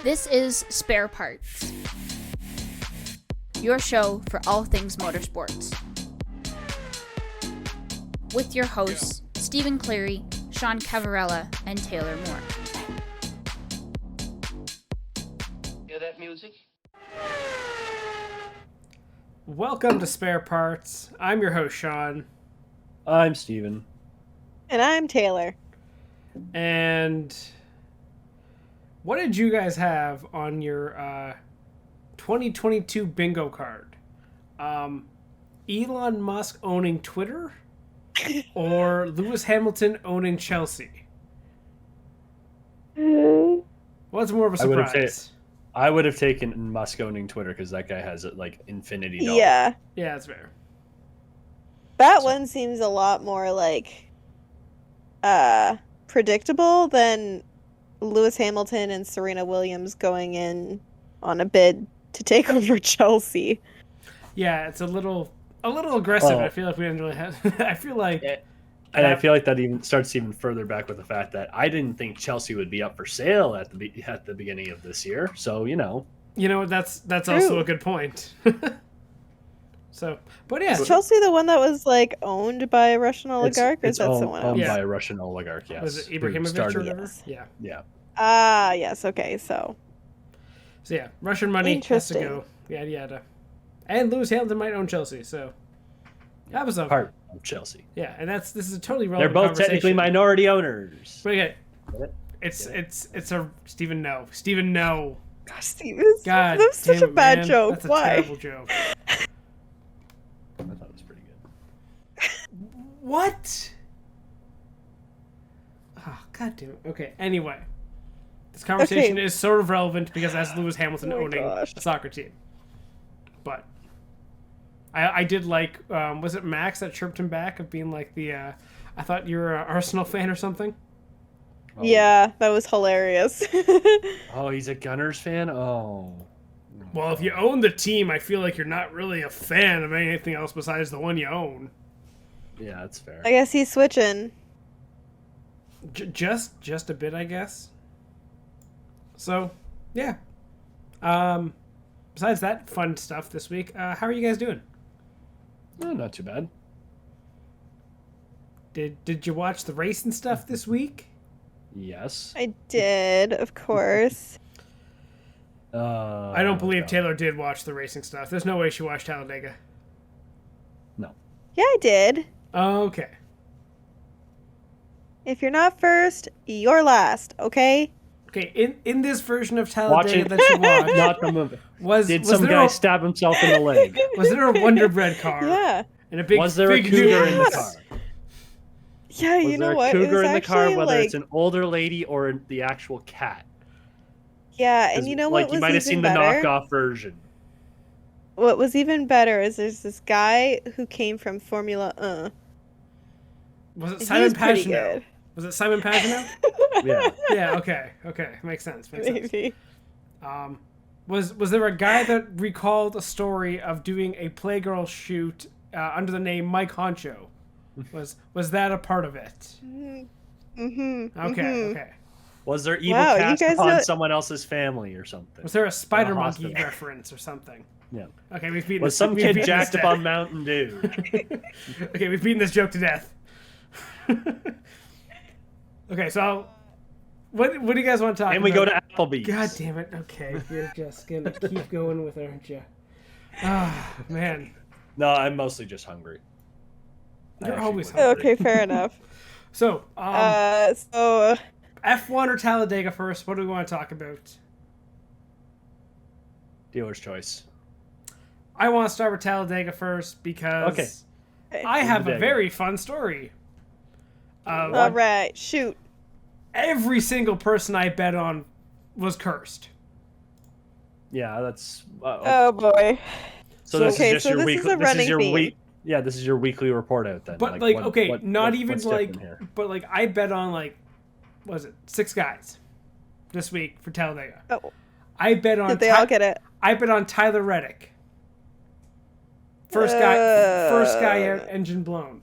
This is Spare Parts, your show for all things motorsports. With your hosts, Stephen Cleary, Sean Cavarella, and Taylor Moore. Hear that music? Welcome to Spare Parts. I'm your host, Sean. I'm Steven. And I'm Taylor. And what did you guys have on your 2022 bingo card? Elon Musk owning Twitter or Lewis Hamilton owning Chelsea? What's more of a surprise? I would have taken Musk owning Twitter because that guy has like infinity dollars. Yeah. Yeah, that's fair. That one seems a lot more like predictable than Lewis Hamilton and Serena Williams going in on a bid to take over Chelsea. Yeah, it's a little aggressive. I feel like we didn't really have. I feel like I feel like that even starts even further back with the fact that I didn't think Chelsea would be up for sale at the beginning of this year. So that's also a good point. So, but yeah, Is Chelsea the one that was like owned by a Russian oligarch, or is that someone else? Owned by a Russian oligarch. Yes. Was it Ibrahimovic or whatever? Yeah. Yeah. Ah, yes. Okay, so yeah, Russian money has to go. Yada yada. And Lewis Hamilton might own Chelsea, so that was a part of Chelsea. Yeah, and this is a totally relevant. They're both technically minority owners. But okay, it's a Stephen no. gosh, Steven, God, that's such a bad man. joke. That's a Why? terrible joke. I thought it was pretty good. What? Oh, God damn it. Okay, anyway. This conversation is sort of relevant because that's Lewis Hamilton owning a soccer team. But I did like, was it Max that chirped him back of being like I thought you were an Arsenal fan or something? Oh. Yeah, that was hilarious. Oh, he's a Gunners fan? Oh. Well, if you own the team, I feel like you're not really a fan of anything else besides the one you own. Yeah, that's fair. I guess he's switching. Just a bit, I guess. So, yeah. Besides that fun stuff this week, how are you guys doing? Oh, not too bad. Did you watch the race and stuff this week? Yes. I did, of course. I don't believe Taylor did watch the racing stuff. There's no way she watched Talladega. No. Yeah, I did. Okay. If you're not first, you're last, okay? Okay, in this version of Talladega that you watched, not the movie. Did some guy stab himself in the leg? Was there a Wonder Bread car? Yeah. And a big Was there a cougar in the car? Yeah, you know what? Was there a cougar in the car, actually, whether it's an older lady or the actual cat? Yeah, and you know what was you might have seen the knockoff version. What was even better is there's this guy who came from Formula Was it Simon Pagenaud? Was it Simon Pagenaud? Yeah. Yeah, okay. Makes sense. Maybe. Was there a guy that recalled a story of doing a Playgirl shoot under the name Mike Honcho? Was that a part of it? Mm-hmm. Okay. Was there evil cast upon someone else's family or something? Was there a Spider Monkey reference or something? Yeah. Okay, we've beaten. Was some kid jacked up on Mountain Dew? Okay, we've beaten this joke to death. Okay, so what do you guys want to talk about? And we go to Applebee's. God damn it. Okay, you're just gonna keep going with it, aren't you? Ah, man. No, I'm mostly just hungry. You're always hungry. Okay, fair enough. So, so F1 or Talladega first? What do we want to talk about? Dealer's choice. I want to start with Talladega first because I have a very fun story. All right, shoot. Every single person I bet on was cursed. Yeah, that's. Oh boy. So this is just your this weekly. is a running theme. Yeah, this is your weekly report out then. But I bet on was it 6 guys this week for Talladega. Oh. I bet on. Did they all get it? I bet on Tyler Reddick. First guy engine blown.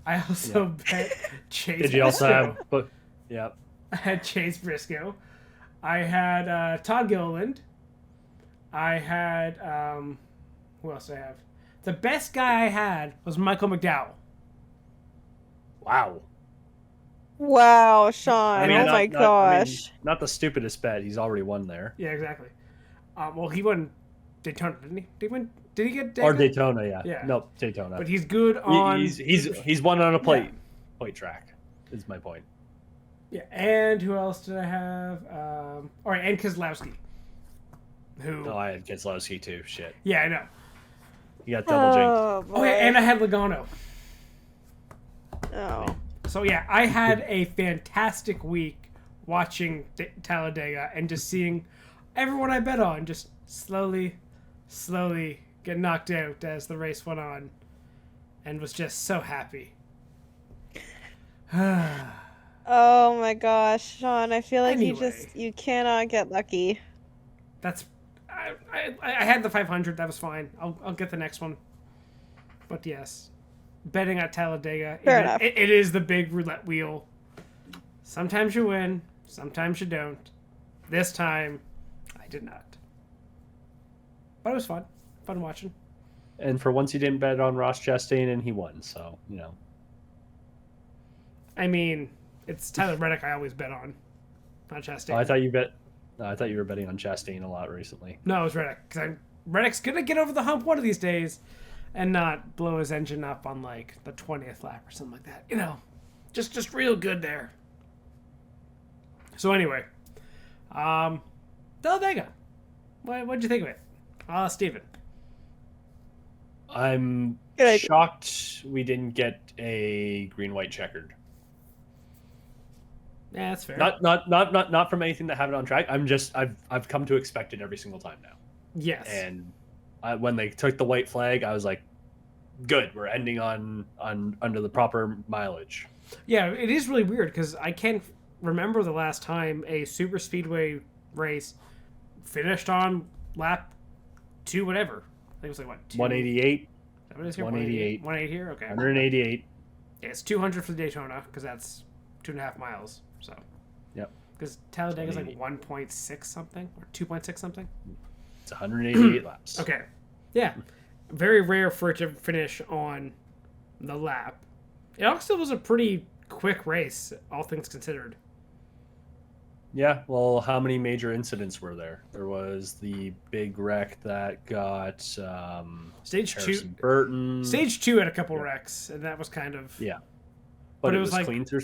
I also bet Chase. Did you also have? Yeah. I had Chase Briscoe. I had Todd Gilliland. I had who else did I have? The best guy I had was Michael McDowell. Wow. Wow, Sean. Oh my gosh. Not the stupidest bet. He's already won there. Yeah, exactly. Well, he won Daytona, didn't he? Did he get Or Daytona? Yeah. Yeah. Nope, Daytona. But he's good on. He's won on a plate track. Is my point. Yeah, and who else did I have? All right, and Keselowski. Who? Oh, I had Keselowski too. Shit. Yeah, I know. You got double jinxed. Oh, yeah, and I had Logano. Oh. So yeah, I had a fantastic week watching Talladega and just seeing everyone I bet on just slowly get knocked out as the race went on, and was just so happy. Oh my gosh, Sean, I feel like Anyway. you cannot get lucky. That's I had the 500. That was fine. I'll get the next one. But yes, betting at Talladega. Fair enough. It is the big roulette wheel. Sometimes you win, sometimes you don't. This time, I did not. But it was fun. Fun watching. And for once, he didn't bet on Ross Chastain, and he won. So I mean, it's Tyler Reddick I always bet on, not Chastain. Oh, I thought you were betting on Chastain a lot recently. No, it was Reddick. Because Reddick's going to get over the hump one of these days and not blow his engine up on, like, the 20th lap or something like that. You know, just real good there. So anyway, Talladega. What'd you think of it? Steven. I'm Good. shocked we didn't get a green-white checkered. Yeah, that's fair. Not from anything that happened on track. I've come to expect it every single time now. Yes. And when they took the white flag, I was like, good, we're ending on under the proper mileage. Yeah, it is really weird because I can't remember the last time a super speedway race finished on lap 2 whatever. I think it was like what? 188. Is that what it is here? 188. 188 here? Okay. 188. Yeah, it's 200 for the Daytona because that's 2.5 miles. So. Yep. Because Talladega is like 1.6 something or 2.6 something. It's 188 laps. Okay. Yeah. Very rare for it to finish on the lap. It also was a pretty quick race, all things considered. Yeah, well, how many major incidents were there? There was the big wreck that got Stage Harrison 2. Burton. Stage 2 had a couple wrecks, and that was kind of but it it was was like- clean through.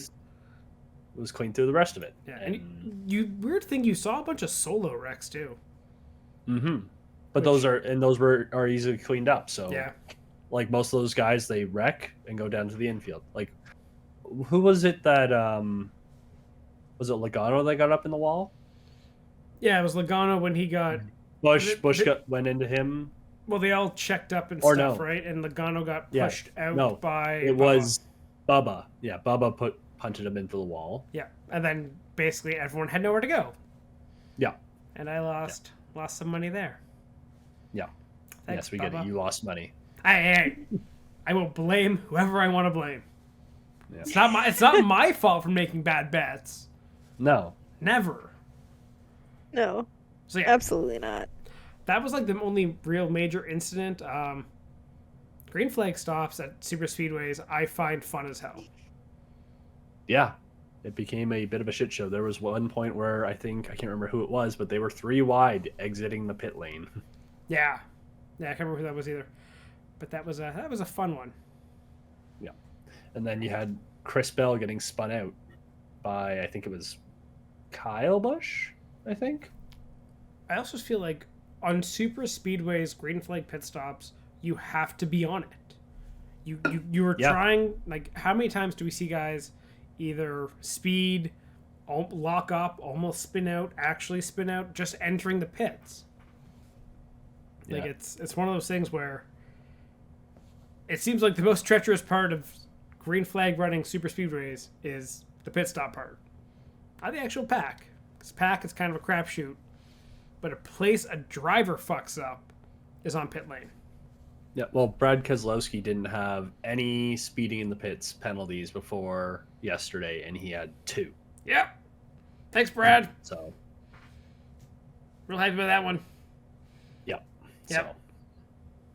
It was clean through the rest of it. yeah. And weird thing, you saw a bunch of solo wrecks too. Mm-hmm. But Which- those are easily cleaned up. So Yeah. like most of those guys, they wreck and go down to the infield. Like, who was it that was it Logano that got up in the wall? Yeah, it was Logano when he got. Bush The- went into him. Well, they all checked up and Or stuff, no. right? And Logano got Yeah, pushed out no, by. It was Bubba. Yeah, Bubba punted him into the wall. Yeah, and then basically everyone had nowhere to go. Yeah. And I lost some money there. Yeah. Thanks, Yes, we get Bubba. it. You lost money. Hey, I will blame whoever I want to blame. Yeah. It's not my fault for making bad bets. No. Never. No, So yeah, absolutely not. that was like the only real major incident. Green flag stops at super speedways I find fun as hell. Yeah. It became a bit of a shit show. There was one point where I can't remember who it was, but they were 3 wide exiting the pit lane. Yeah, I can't remember who that was either, but that was a fun one. Yeah. And then you had Chris Bell getting spun out by, I think it was Kyle Busch, I think. I also feel like on super speedways, green flag pit stops, you have to be on it. You were trying, like, how many times do we see guys either speed, lock up, almost spin out, actually spin out, just entering the pits? Like, it's one of those things where it seems like the most treacherous part of green flag running super speedways is the pit stop part. Not the actual pack. Because pack is kind of a crapshoot. But a place a driver fucks up is on pit lane. Yeah, well, Brad Keselowski didn't have any speeding in the pits penalties before yesterday, and he had 2. Yep. Thanks, Brad. So, Real happy about that one. Yep. Yep. So,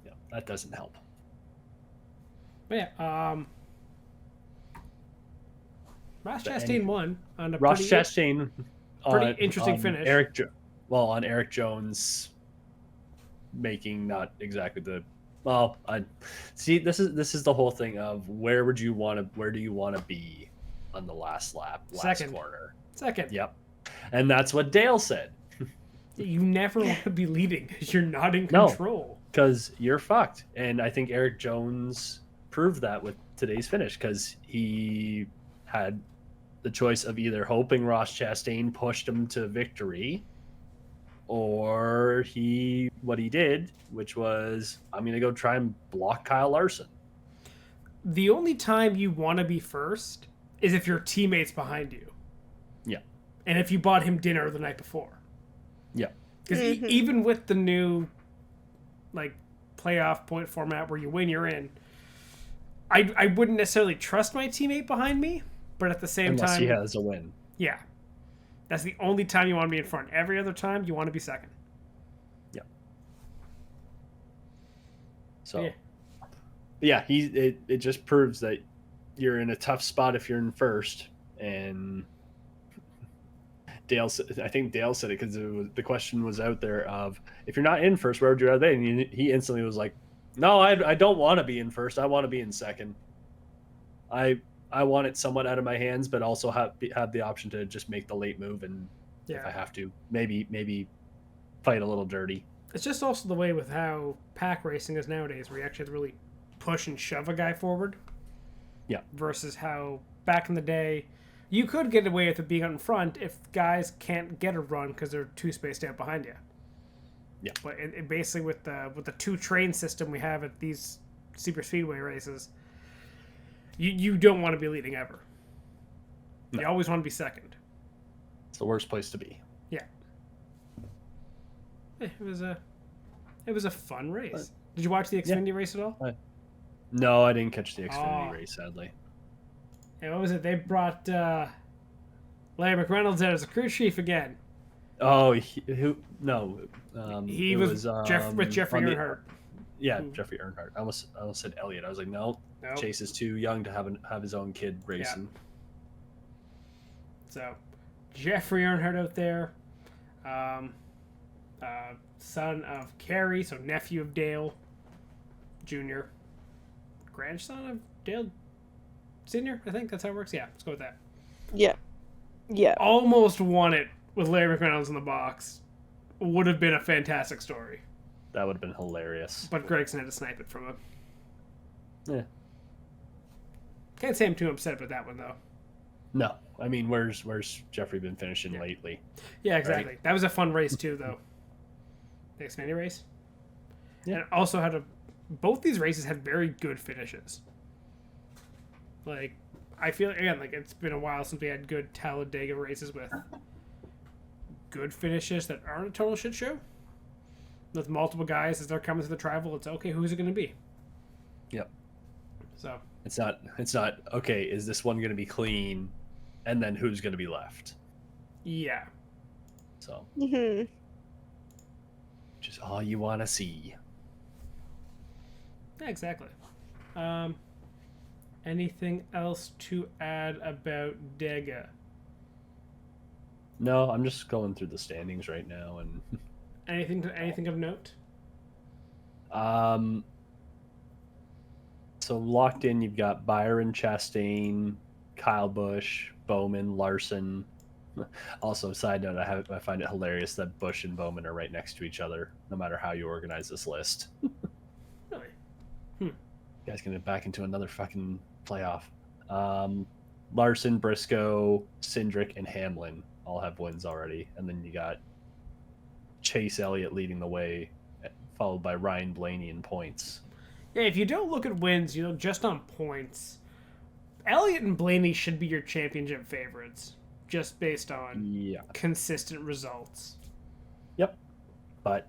yeah, that doesn't help. But yeah, Ross Chastain won on a Ross Chastain, pretty interesting finish. On Eric Jones making not exactly the I see. This is the whole thing of where do you want to be on the last lap, last corner. Second. Yep. And that's what Dale said. You never want to be leading because you're not in control. Because you're fucked. And I think Eric Jones proved that with today's finish, because he had the choice of either hoping Ross Chastain pushed him to victory, or what he did, which was, I'm going to go try and block Kyle Larson. The only time you want to be first is if your teammate's behind you. Yeah. And if you bought him dinner the night before. Yeah. Because even with the new playoff point format where you win, you're in, I wouldn't necessarily trust my teammate behind me, but at the same time... Unless he has a win. Yeah. That's the only time you want to be in front. Every other time, you want to be second. Yeah. So... Yeah, it just proves that you're in a tough spot if you're in first. And I think Dale said it because the question was out there of, if you're not in first, where would you rather be? And he instantly was like, no, I don't want to be in first. I want to be in second. I want it somewhat out of my hands, but also have the option to just make the late move, and if I have to, maybe fight a little dirty. It's just also the way with how pack racing is nowadays, where you actually have to really push and shove a guy forward. Yeah. Versus how back in the day, you could get away with it being out in front if guys can't get a run because they're too spaced out behind you. Yeah. But it basically with the two train system we have at these super speedway races, you don't want to be leading ever. No. You always want to be second. It's the worst place to be. Yeah. It was a fun race. Did you watch the Xfinity race at all? No, I didn't catch the Xfinity race, sadly. And what was it? They brought Larry McReynolds out as a crew chief again. Oh, who? No. He was with Jeffrey Earnhardt. Jeffrey Earnhardt. I almost said Elliott. I was like, no. Chase is too young to have his own kid racing. Yeah. So, Jeffrey Earnhardt out there. Son of Kerry, so nephew of Dale Jr. Grandson of Dale Sr., I think that's how it works. Yeah, let's go with that. Yeah. Yeah. Almost won it with Larry McReynolds in the box. Would have been a fantastic story. That would have been hilarious. But Gregson had to snipe it from him. Yeah. Can't say I'm too upset about that one, though. No. I mean, where's Jeffrey been finishing lately? Yeah, exactly. Right? That was a fun race, too, though. The Xfinity race. Yeah. And it also both these races had very good finishes. I feel, again, it's been a while since we had good Talladega races with good finishes that aren't a total shit show. With multiple guys as they're coming to the tribal, it's okay, who's it going to be? Yep. So. It's not, okay, is this one going to be clean? And then who's going to be left? Yeah. So. Mm-hmm. Which is all you want to see. Yeah, exactly. Anything else to add about Dega? No, I'm just going through the standings right now, and anything of note? So locked in, you've got Byron, Chastain, Kyle Busch, Bowman, Larson. Also, side note, I find it hilarious that Busch and Bowman are right next to each other, no matter how you organize this list. Really? You guys can get back into another fucking playoff. Larson, Briscoe, Cindric, and Hamlin all have wins already. And then you got Chase Elliott leading the way, followed by Ryan Blaney in points. Yeah, if you don't look at wins, just on points, Elliott and Blaney should be your championship favorites, just based on consistent results. Yep. But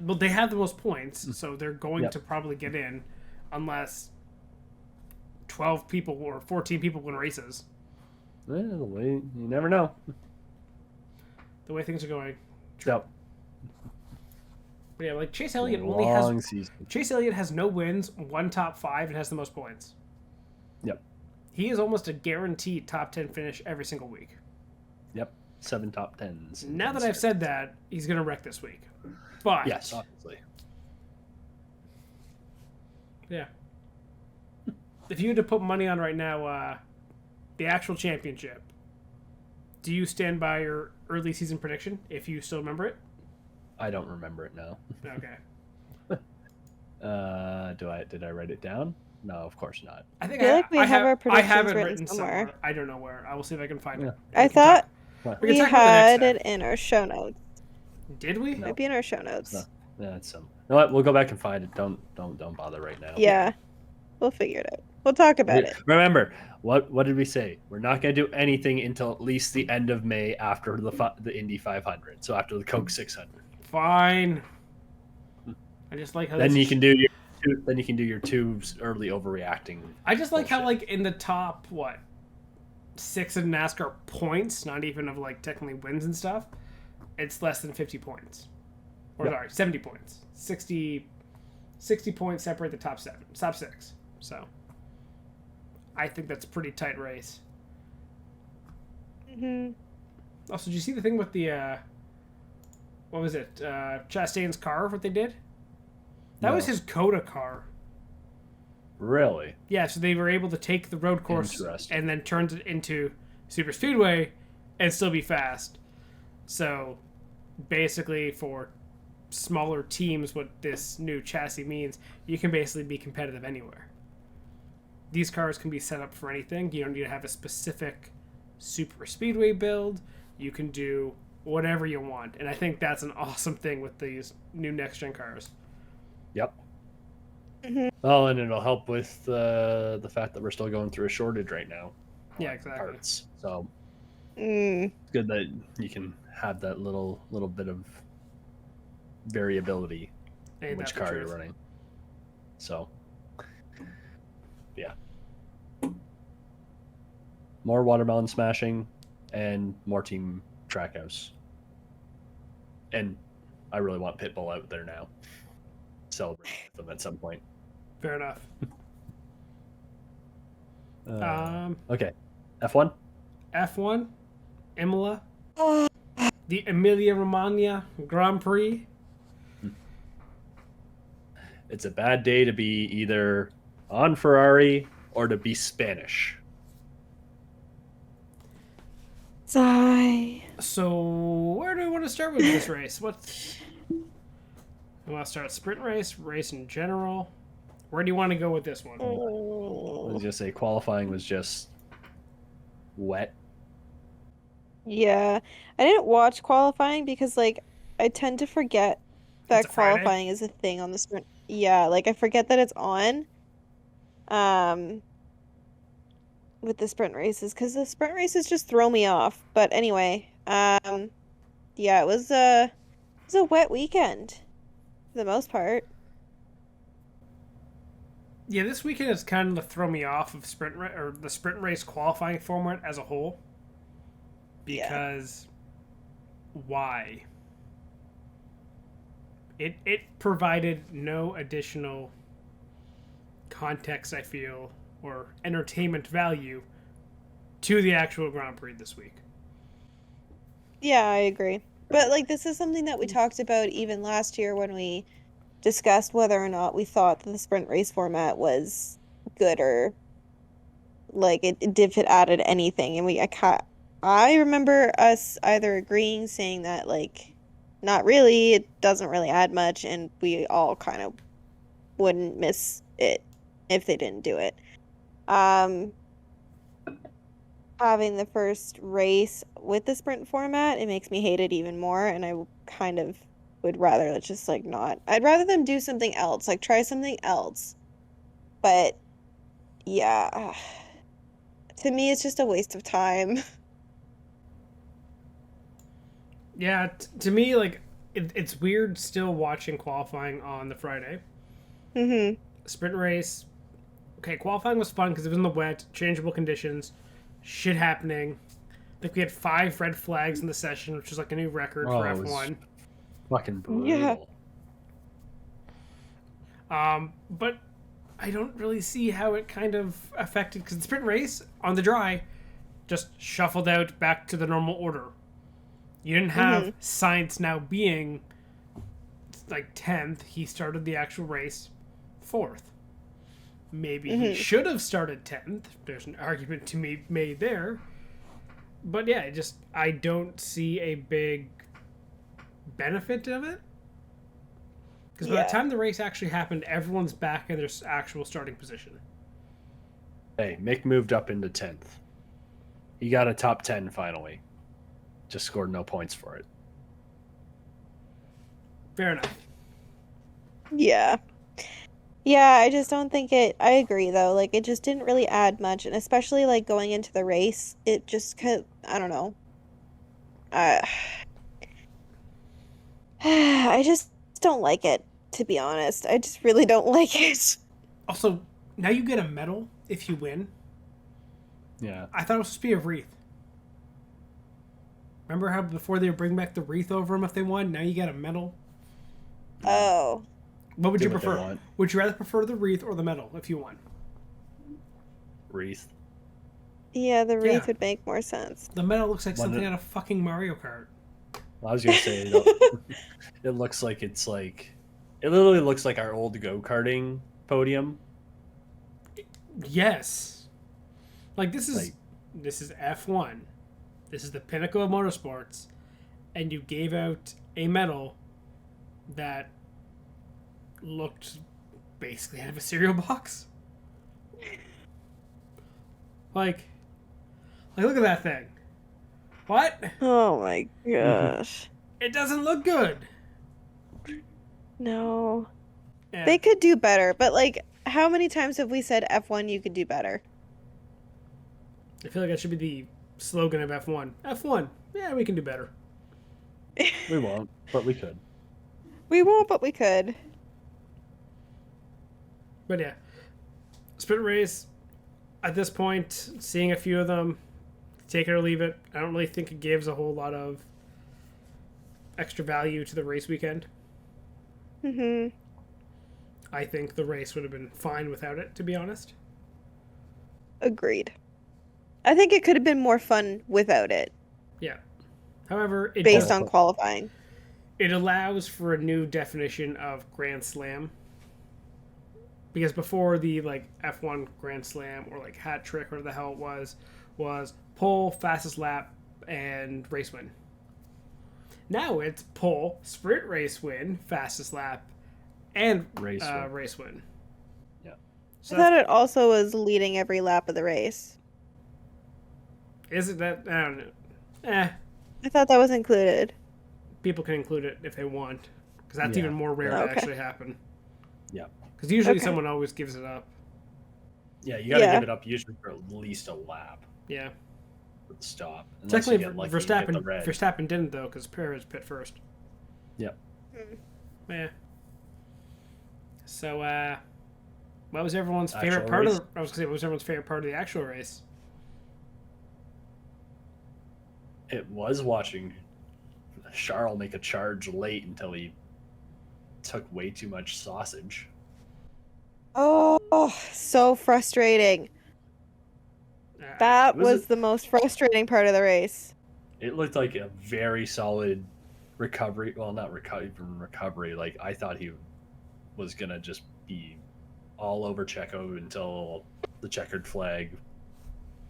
well, they have the most points, so they're going to probably get in, unless 12 people or 14 people win races. You never know. The way things are going. Yep. But yeah, like Chase It's a Elliott only long has season. Chase Elliott has no wins, 1 top 5, and has the most points. Yep. He is almost a guaranteed top 10 finish every single week. Yep. 7 top 10s. Now that I've said that, he's gonna wreck this week. But yes, obviously. yeah. If you had to put money on right now, the actual championship, do you stand by your early season prediction if you still remember it? I don't remember it now. Okay. Did I write it down? No, of course not. I think I feel like we have our I predictions have it written written somewhere. I don't know where. I will see if I can find it. I thought We we can talk about it had next it in our show notes. Did we? No. Might be in our show notes. No. That's some. You know what? We'll go back and find it. Don't bother right now. Yeah. We'll figure it out. We'll talk about it. Remember, what did we say? We're not going to do anything until at least the end of May after the Indy 500. So after the Coke 600. Fine. I just like how Then this you can do your two early overreacting. I just like how bullshit. like in the top 6 in NASCAR points, not even of like technically wins and stuff, it's less than 50 points. Or Yep. sorry, 70 points. 60 points separate the top 6. So I think that's a pretty tight race. Hmm. Also, did you see the thing with the what was it? Chastain's car, what they did? That was No. his Coda car. Really? Yeah, so they were able to take the road course Interesting. and then turn it into super speedway and still be fast. So basically for smaller teams, what this new chassis means, you can basically be competitive anywhere. These cars can be set up for anything. You don't need to have a specific super speedway build. You can do whatever you want. And I think that's an awesome thing with these new next-gen cars. Yep. Oh, and it'll help with the fact that we're still going through a shortage right now. Yeah, on exactly. Parts. So Mm. it's good that you can have that little bit of variability in Ain't which that the car you're truth? running. So, yeah. More watermelon smashing and more team trackhouse. And I really want Pitbull out there now. Celebrate with them at some point. Fair enough. Okay. F1? F1, Imola, the Emilia-Romagna Grand Prix. It's a bad day to be either on Ferrari or to be Spanish. Sigh. So, where do we want to start with this race? We want to start sprint race in general. Where do you want to go with this one? I was going to say qualifying was just wet. Yeah. I didn't watch qualifying because like I tend to forget that It's a Friday? qualifying is a thing on the sprint. Yeah, like I forget that it's on. With the sprint races because the sprint races just throw me off. But anyway, yeah, it was a wet weekend for the most part. Yeah, this weekend has kind of thrown me off of the sprint race qualifying format as a whole. Because why? It provided no additional context, I feel, or entertainment value to the actual Grand Prix this week. Yeah, I agree. But like this is something that we talked about even last year when we discussed whether or not we thought that the sprint race format was good or like if it added anything. And I remember us either agreeing, saying that like not really, it doesn't really add much, and we all kind of wouldn't miss it if they didn't do it. Having the first race with the sprint format, it makes me hate it even more, and I kind of would rather just like not. I'd rather them do something else, like try something else. But yeah, to me, it's just a waste of time. Yeah, to me, like, it's weird still watching qualifying on the Friday. Mm-hmm. Sprint race. Okay, qualifying was fun because it was in the wet, changeable conditions, shit happening. I think we had 5 red flags in the session, which was like a new record for it was F1. Fucking brutal. Yeah. But I don't really see how it kind of affected, because the sprint race on the dry just shuffled out back to the normal order. You didn't have Sainz now being like 10th. He started the actual race 4th. Maybe he should have started 10th. There's an argument to be made there. But yeah, I don't see a big benefit of it. Because by the time the race actually happened, everyone's back in their actual starting position. Hey, Mick moved up into 10th. He got a top 10 finally. Just scored no points for it. Fair enough. Yeah. Yeah, I just don't think it... I agree, though. Like, it just didn't really add much. And especially, like, going into the race, it just could... I don't know. I just don't like it, to be honest. I just really don't like it. Also, now you get a medal if you win. Yeah. I thought it was supposed to be a wreath. Remember how before they would bring back the wreath over them if they won? Now you get a medal. Oh. What would Do you what they prefer? want. Would you rather prefer the wreath or the medal if you won? Wreath. Yeah, the wreath Yeah. would make more sense. The medal looks like One something that- out of fucking Mario Kart. Well, I was gonna say it looks like it's like it literally looks like our old go-karting podium. Yes. Like this is Like- F1. This is the pinnacle of motorsports, and you gave out a medal that looked basically out of a cereal box. Like look at that thing. What? Oh my gosh. It doesn't look good. No. Yeah. They could do better, but like, how many times have we said F1 you could do better? I feel like that should be the slogan of F1. F1. Yeah, we can do better. We won't, but we could. We won't, but we could. But yeah, sprint race. At this point, seeing a few of them, take it or leave it. I don't really think it gives a whole lot of extra value to the race weekend. I think the race would have been fine without it, to be honest. Agreed. I think it could have been more fun without it, Yeah. However, it based does, on qualifying. it allows for a new definition of Grand Slam. Because before the like F1 Grand Slam or like hat trick or whatever the hell it was pole, fastest lap, and race win. Now it's pole, sprint race win, fastest lap, and Race win. race win. Yeah. So I thought it also was leading every lap of the race. is it that? I don't know. I thought that was included. People can include it if they want, because that's Yeah. even more rare to Okay. actually happen. Yeah. Because usually Okay. someone always gives it up. Yeah, you gotta Yeah. give it up usually for at least a lap Yeah. with the stop. Unless you Technically, get lucky and get the red. Verstappen didn't though, because Perez pit first. Yep. Yeah. So, what was everyone's favorite Actual part race? of? I was gonna say, what was everyone's favorite part of the actual race? It was watching Charles make a charge late until he took way too much sausage. Oh, so frustrating. That was was it- the most frustrating part of the race. It looked like a very solid recovery. Well, not recovery. Like I thought he was gonna just be all over Checo until the checkered flag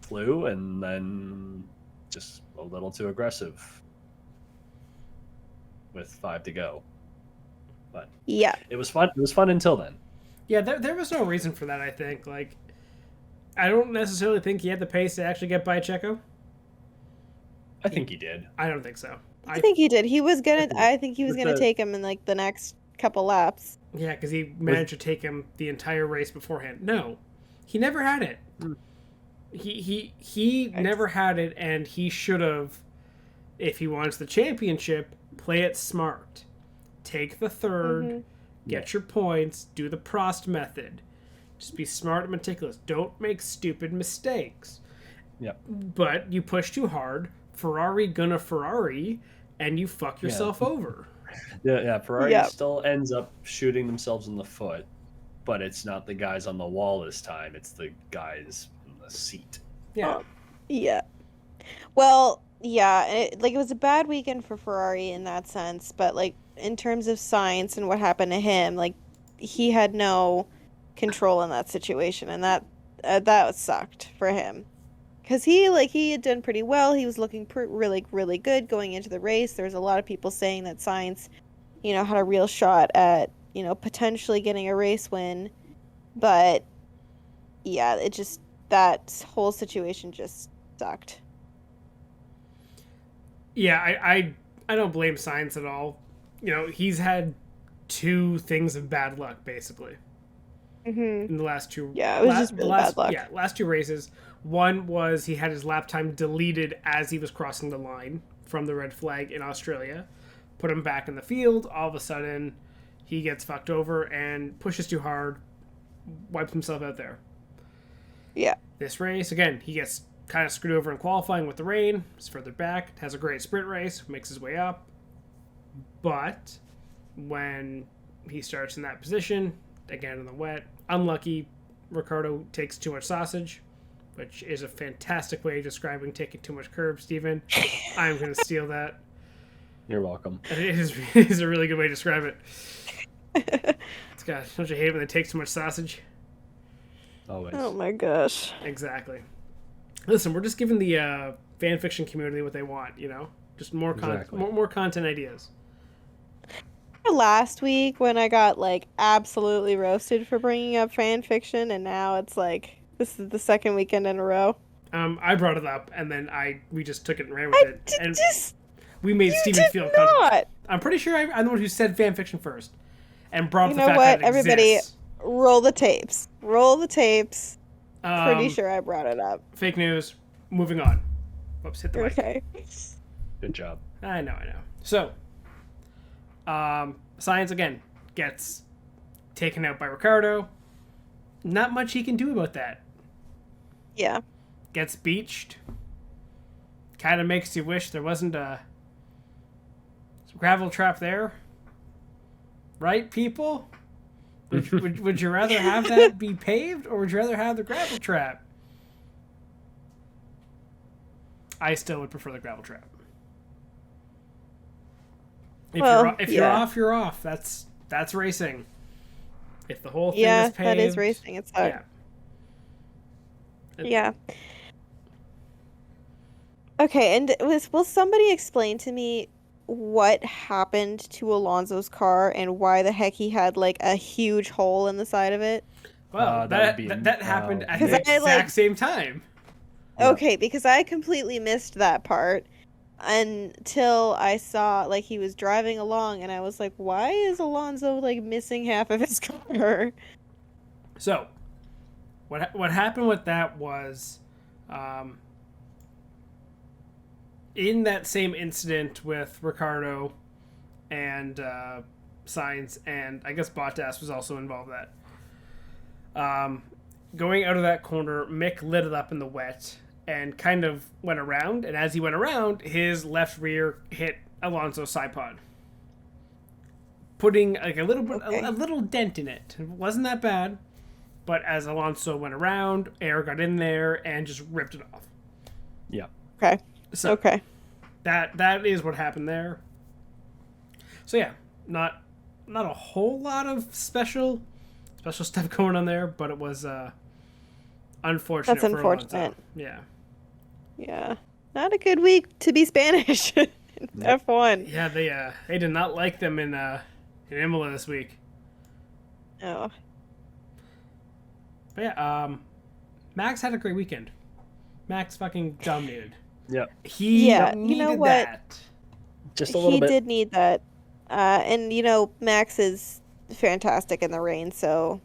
flew, and then just a little too aggressive with 5 to go. But Yeah. it was fun. It was fun until then. Yeah, there was no reason for that. I think I don't necessarily think he had the pace to actually get by Checo. I think he did. I don't think so. I think he did. He was gonna. I think he was With gonna the- take him in like the next couple laps. Yeah, because he managed to take him the entire race beforehand. No, he never had it. He never had it, and he should have, if he wants the championship, play it smart. Take the third, get your points, do the Prost method. Just be smart and meticulous. Don't make stupid mistakes. Yep. But you push too hard, Ferrari gonna Ferrari, and you fuck yourself over. Yeah. Ferrari Yep. still ends up shooting themselves in the foot, but it's not the guys on the wall this time. It's the guys in the seat. Yeah. Yeah. Well, yeah, it was a bad weekend for Ferrari in that sense, but like in terms of Sainz and what happened to him, like he had no control in that situation, and that sucked for him. Because he had done pretty well. He was looking really, really good going into the race. There's a lot of people saying that Sainz, had a real shot at, potentially getting a race win. But, yeah, that whole situation just sucked. Yeah, I don't blame Sainz at all. He's had 2 things of bad luck, basically. Mm-hmm. In the last 2. Yeah, it was just really bad luck. Yeah, last 2 races. One was he had his lap time deleted as he was crossing the line from the red flag in Australia. Put him back in the field. All of a sudden, he gets fucked over and pushes too hard, wipes himself out there. Yeah. This race, again, he gets kind of screwed over in qualifying with the rain. He's further back. Has a great sprint race. Makes his way up. But when he starts in that position, again in the wet, unlucky, Ricciardo takes too much sausage, which is a fantastic way of describing taking too much curb, Steven. I'm going to steal that. You're welcome. It is a really good way to describe it. Don't you hate it when they take too much sausage? Always. Oh my gosh. Exactly. Listen, we're just giving the fan fiction community what they want, Just more Exactly. more content ideas. Last week when I got absolutely roasted for bringing up fan fiction, and now it's this is the second weekend in a row. I brought it up, and then we just took it and ran with it, and we made You Steven did feel not. comfortable. I'm pretty sure I'm the one who said fan fiction first, and brought up the fact that it Everybody, exists. roll the tapes. Roll the tapes. Pretty Um, sure I brought it up. Fake news. Moving on. Whoops, hit the mic. Okay. Good job. I know. So, Sainz again gets taken out by Ricciardo. Not much he can do about that. Yeah. Gets beached. Kind of makes you wish there wasn't a gravel trap there. Right, people? Would you rather have that be paved, or would you rather have the gravel trap? I still would prefer the gravel trap. If you're off, you're off. That's racing. If the whole thing is paved, that is racing. It's hard. Yeah. Okay, and will somebody explain to me what happened to Alonso's car and why the heck he had a huge hole in the side of it? Well, that that happened at 'Cause the I, exact same time. Okay, because I completely missed that part until I saw he was driving along, and I was like, why is Alonso missing half of his car? So, what happened with that was, in that same incident with Ricciardo and Sainz, and I guess Bottas was also involved in that. Going out of that corner, Mick lit it up in the wet and kind of went around, and as he went around, his left rear hit Alonso's side pod, putting a little dent in it. It wasn't that bad, but as Alonso went around, air got in there and just ripped it off. Yeah. Okay. So Okay. that is what happened there. So yeah, not a whole lot of special stuff going on there, but it was unfortunate. That's for unfortunate. Alonso. Yeah. Yeah. Not a good week to be Spanish in F1. Yeah, they did not like them in Imola this week. Oh. But yeah, Max had a great weekend. Max fucking dominated. Yeah. He Yeah, needed you know what? that. Just a little bit. He did need that. And Max is fantastic in the rain, so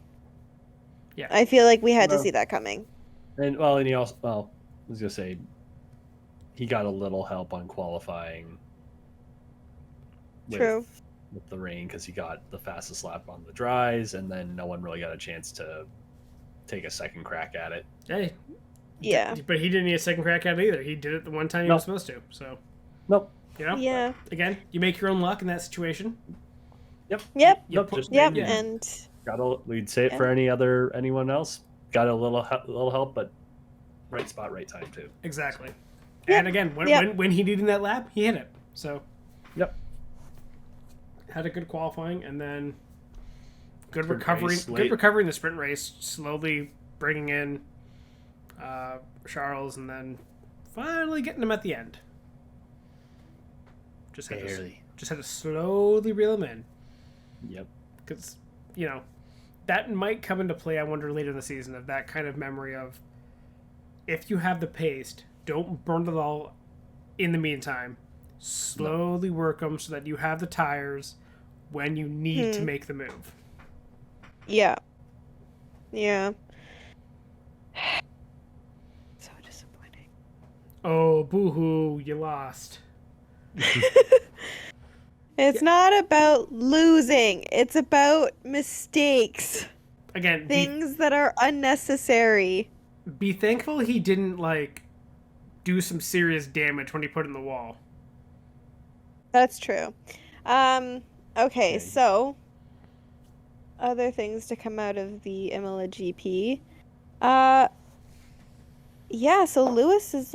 Yeah. I feel like we had to Well- see that coming. And he also, I was gonna say, he got a little help on qualifying. True. With the rain, because he got the fastest lap on the dries, and then no one really got a chance to take a second crack at it. Hey, Yeah. but he didn't need a second crack at it either. He did it the one time he Nope. was supposed to. So, Nope. you know, Yeah. again, you make your own luck in that situation. Yep. Just Yep. Yeah. And we'd say it for anyone else. Got a little help, but right spot, right time too. Exactly. Yep. And again, when he needed that lap, he hit it. So. Yep. Had a good qualifying, and then good Sprint recovery. race Good late. recovery in the sprint race. Slowly bringing in Charles, and then finally getting him at the end. Just had to slowly reel him in. Yep. Because, that might come into play, I wonder, later in the season, of that kind of memory of, if you have the pace, don't burn it all in the meantime. Slowly work them so that you have the tires when you need to make the move. Yeah. So disappointing. Oh, boo-hoo, you lost. It's not about losing. It's about mistakes. Again, Things that are unnecessary. be thankful he didn't, do some serious damage when he put it in the wall. That's true. Okay, so other things to come out of the Imola GP. Yeah, so Lewis is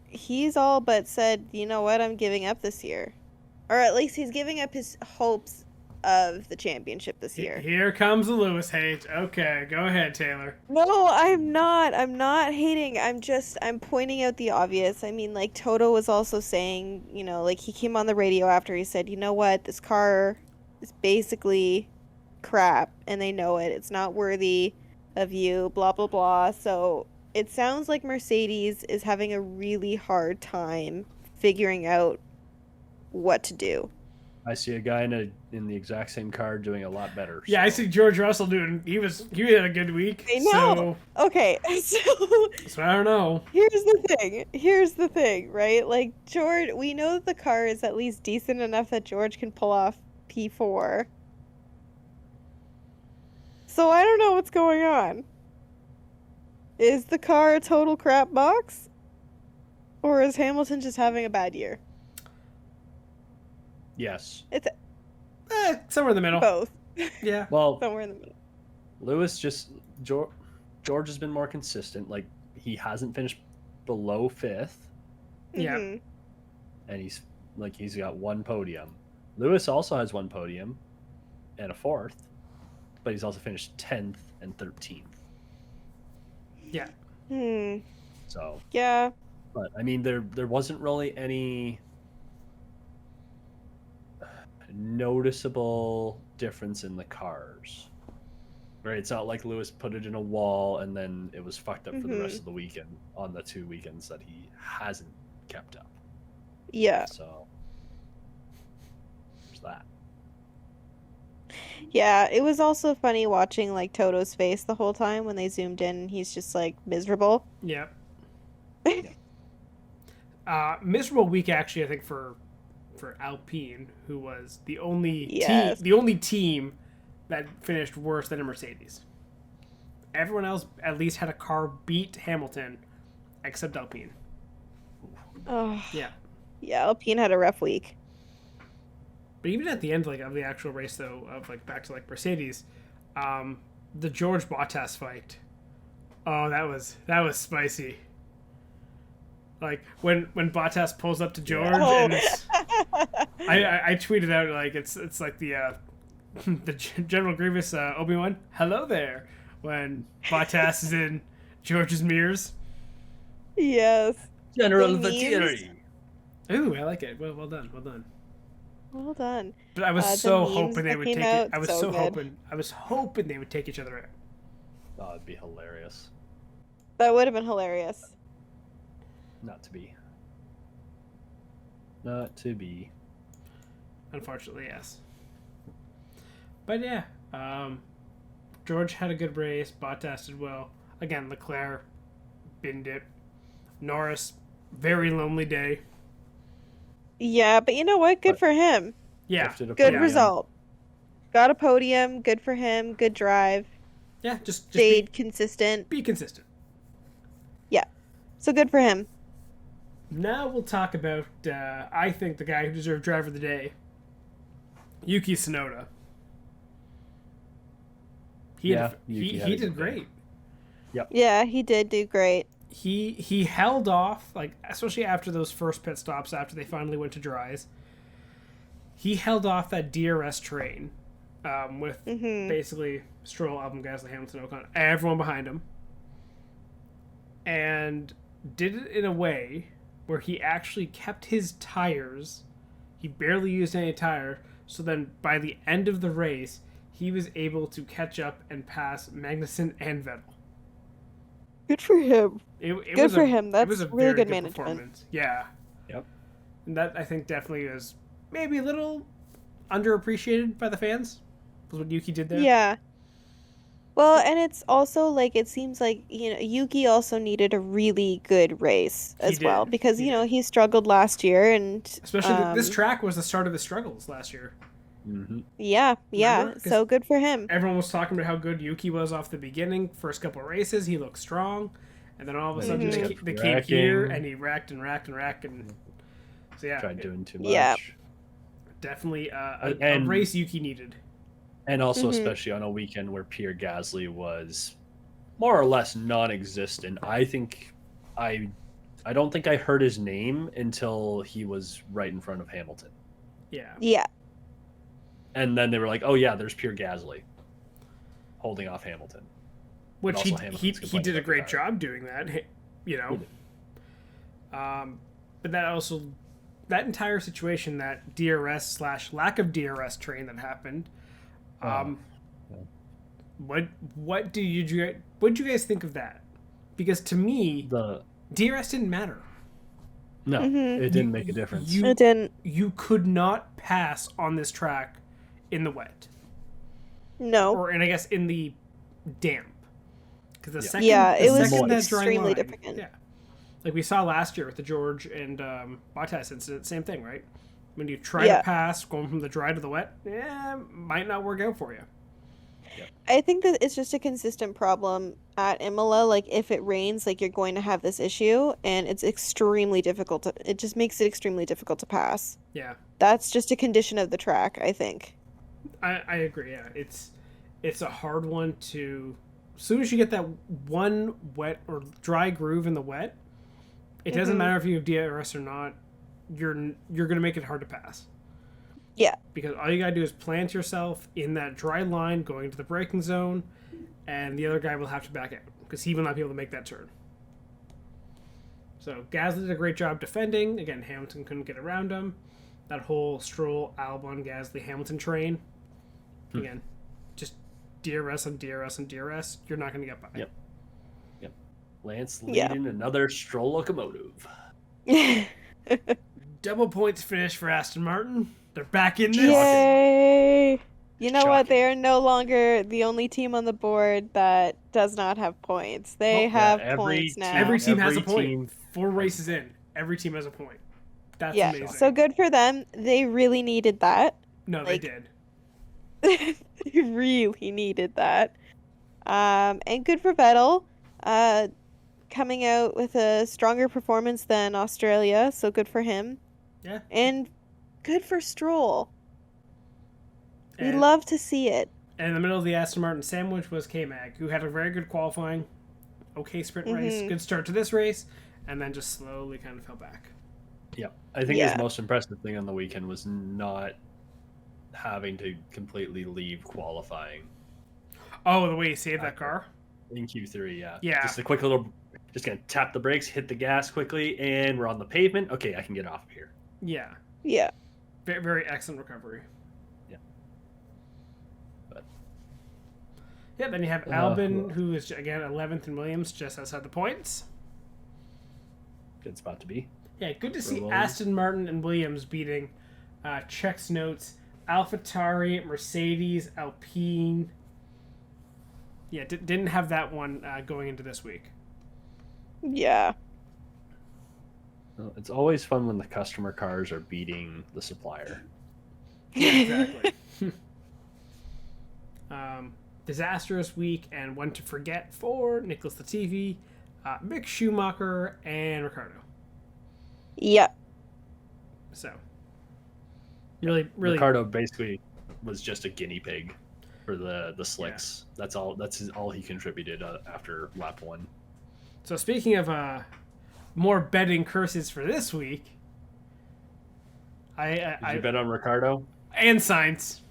he's all but said, you know what, I'm giving up this year. Or at least he's giving up his hopes of the championship this year. Here comes the Lewis hate. Okay, go ahead, Taylor. No, I'm not. I'm not hating. I'm pointing out the obvious. I mean, Toto was also saying, he came on the radio after he said, you know what, this car is basically crap, and they know it. It's not worthy of you, blah, blah, blah. So it sounds like Mercedes is having a really hard time figuring out what to do. I see a guy in the exact same car doing a lot better. Yeah, I see George Russell doing. He had a good week. I know. Okay, So I don't know. Here's the thing, right? George, we know that the car is at least decent enough that George can pull off P4. So I don't know what's going on. Is the car a total crap box? Or is Hamilton just having a bad year? Yes. It's Somewhere in the middle. both. Yeah. Well, Somewhere in the middle. Lewis George has been more consistent. He hasn't finished below 5th, Yeah. Mhm. and he's got one podium. Lewis also has one podium and a 4th, but he's also finished 10th and 13th. Yeah. So, Yeah. but I mean, there wasn't really any noticeable difference in the cars. Right? It's not like Lewis put it in a wall and then it was fucked up for the rest of the weekend on the 2 weekends that he hasn't kept up. Yeah. So there's that. Yeah, it was also funny watching Toto's face the whole time when they zoomed in and he's just miserable. Yeah. Miserable week actually, I think, for Alpine, who was the only team that finished worse than a Mercedes. Everyone else at least had a car beat Hamilton, except Alpine. Oh. Yeah. Yeah, Alpine had a rough week. But even at the end, of the actual race, though, of back to Mercedes, the George Bottas fight. Oh, that was spicy. When Bottas pulls up to George, and it's, I tweeted out it's like the General Grievous Obi-Wan, hello there, when Bottas is in George's mirrors. Yes. General The Vettori. Ooh, I like it. Well done. Well done. But I was The so memes hoping they that would came take out, it. I was so so good. hoping they would take each other out. Oh, it'd be hilarious. That would have been hilarious. Not to be. Not to be. Unfortunately, yes. But yeah, George had a good race. Bottas did well. Again, Leclerc binned it. Norris, very lonely day. Yeah, but you know what? Good But- for him. Yeah, Lifted a Good podium. result. Got a podium. Good for him. Good drive. yeah. Just Stayed consistent. be consistent. Yeah. So good for him. Now we'll talk about, I think, the guy who deserved driver of the day. Yuki Tsunoda. He did great. Yep. Yeah, he did do great. He held off, like, especially after those first pit stops, after they finally went to dries. He held off that DRS train with basically Stroll, Albon, Gasly, Hamilton, Ocon, everyone behind him. And did it in a way where he actually kept his tires. He barely used any tire. So then by the end of the race, he was able to catch up and pass Magnussen and Vettel. Good for him. Good for him. That's it was a really very good management. performance. Yeah. Yep. And that, I think, definitely is maybe a little underappreciated by the fans, was what Yuki did there. Yeah. Well, and it's also like, it seems like, Yuki also needed a really good race as well, because, he struggled last year, and especially this track was the start of his struggles last year. Mm-hmm. Yeah. So good for him. Everyone was talking about how good Yuki was off the beginning. First couple of races, he looked strong, and then all of a sudden they came here, and he racked, and so yeah, tried doing too much. Yeah. Definitely a race Yuki needed. And also, especially on a weekend where Pierre Gasly was more or less non-existent. I don't think I heard his name until he was right in front of Hamilton. Yeah. And then they were like, "Oh yeah, there's Pierre Gasly holding off Hamilton." Which he did a great job doing that, but that entire situation, that DRS / lack of DRS train that happened. What did you guys think of that? Because to me, the DRS didn't matter. No, it didn't make a difference. It didn't. You could not pass on this track in the wet. No. And I guess in the damp. Because the second, it was extremely difficult. Yeah, like we saw last year with the George and Bottas incident, same thing, right? When you try to pass, going from the dry to the wet, might not work out for you. Yep. I think that it's just a consistent problem at Imola. Like, if it rains, like, you're going to have this issue, and it's extremely difficult it just makes it extremely difficult to pass. Yeah. That's just a condition of the track, I think. I agree, yeah. It's a hard one to... As soon as you get that one wet or dry groove in the wet, it doesn't matter if you have DRS or not, you're going to make it hard to pass. Yeah. Because all you got to do is plant yourself in that dry line going to the braking zone, and the other guy will have to back out because he will not be able to make that turn. So Gasly did a great job defending. Again, Hamilton couldn't get around him. That whole Stroll, Albon, Gasly, Hamilton train. Again, just DRS and DRS and DRS. You're not going to get by. Yep. Lance leading another Stroll locomotive. Double points finish for Aston Martin. They're back in this. Yay! You know what? They are no longer the only team on the board that does not have points. They have points now. Every team has a point. 4 races in, every team has a point. That's amazing. So good for them. They really needed that. No, they did. They really needed that. And good for Vettel. Coming out with a stronger performance than Australia, so good for him. Yeah. And good for Stroll. We love to see it. And in the middle of the Aston Martin sandwich was K-Mag, who had a very good qualifying, okay sprint race, good start to this race, and then just slowly kind of fell back. Yeah. I think his most impressive thing on the weekend was not having to completely leave qualifying. Oh, the way he saved that car? In Q3, yeah. Yeah. Just a quick little... Just going to tap the brakes, hit the gas quickly, and we're on the pavement. Okay, I can get off of here. Yeah. Yeah. Very, very excellent recovery. Yeah. But... Yeah, then you have Albon, who is, again, 11th in Williams, just outside the points. Good spot to be. Yeah, good to see Aston Martin and Williams beating Czech's Notes, AlphaTauri, Mercedes, Alpine. Yeah, didn't have that one going into this week. Yeah. Well, it's always fun when the customer cars are beating the supplier. Yeah, exactly. Disastrous week and one to forget for Nicholas Latifi, Mick Schumacher, and Ricciardo. Yeah. So, really, Ricciardo basically was just a guinea pig for the slicks. Yeah. That's all he contributed after lap 1. So speaking of more betting curses for this week, Did you bet on Ricardo and Sainz?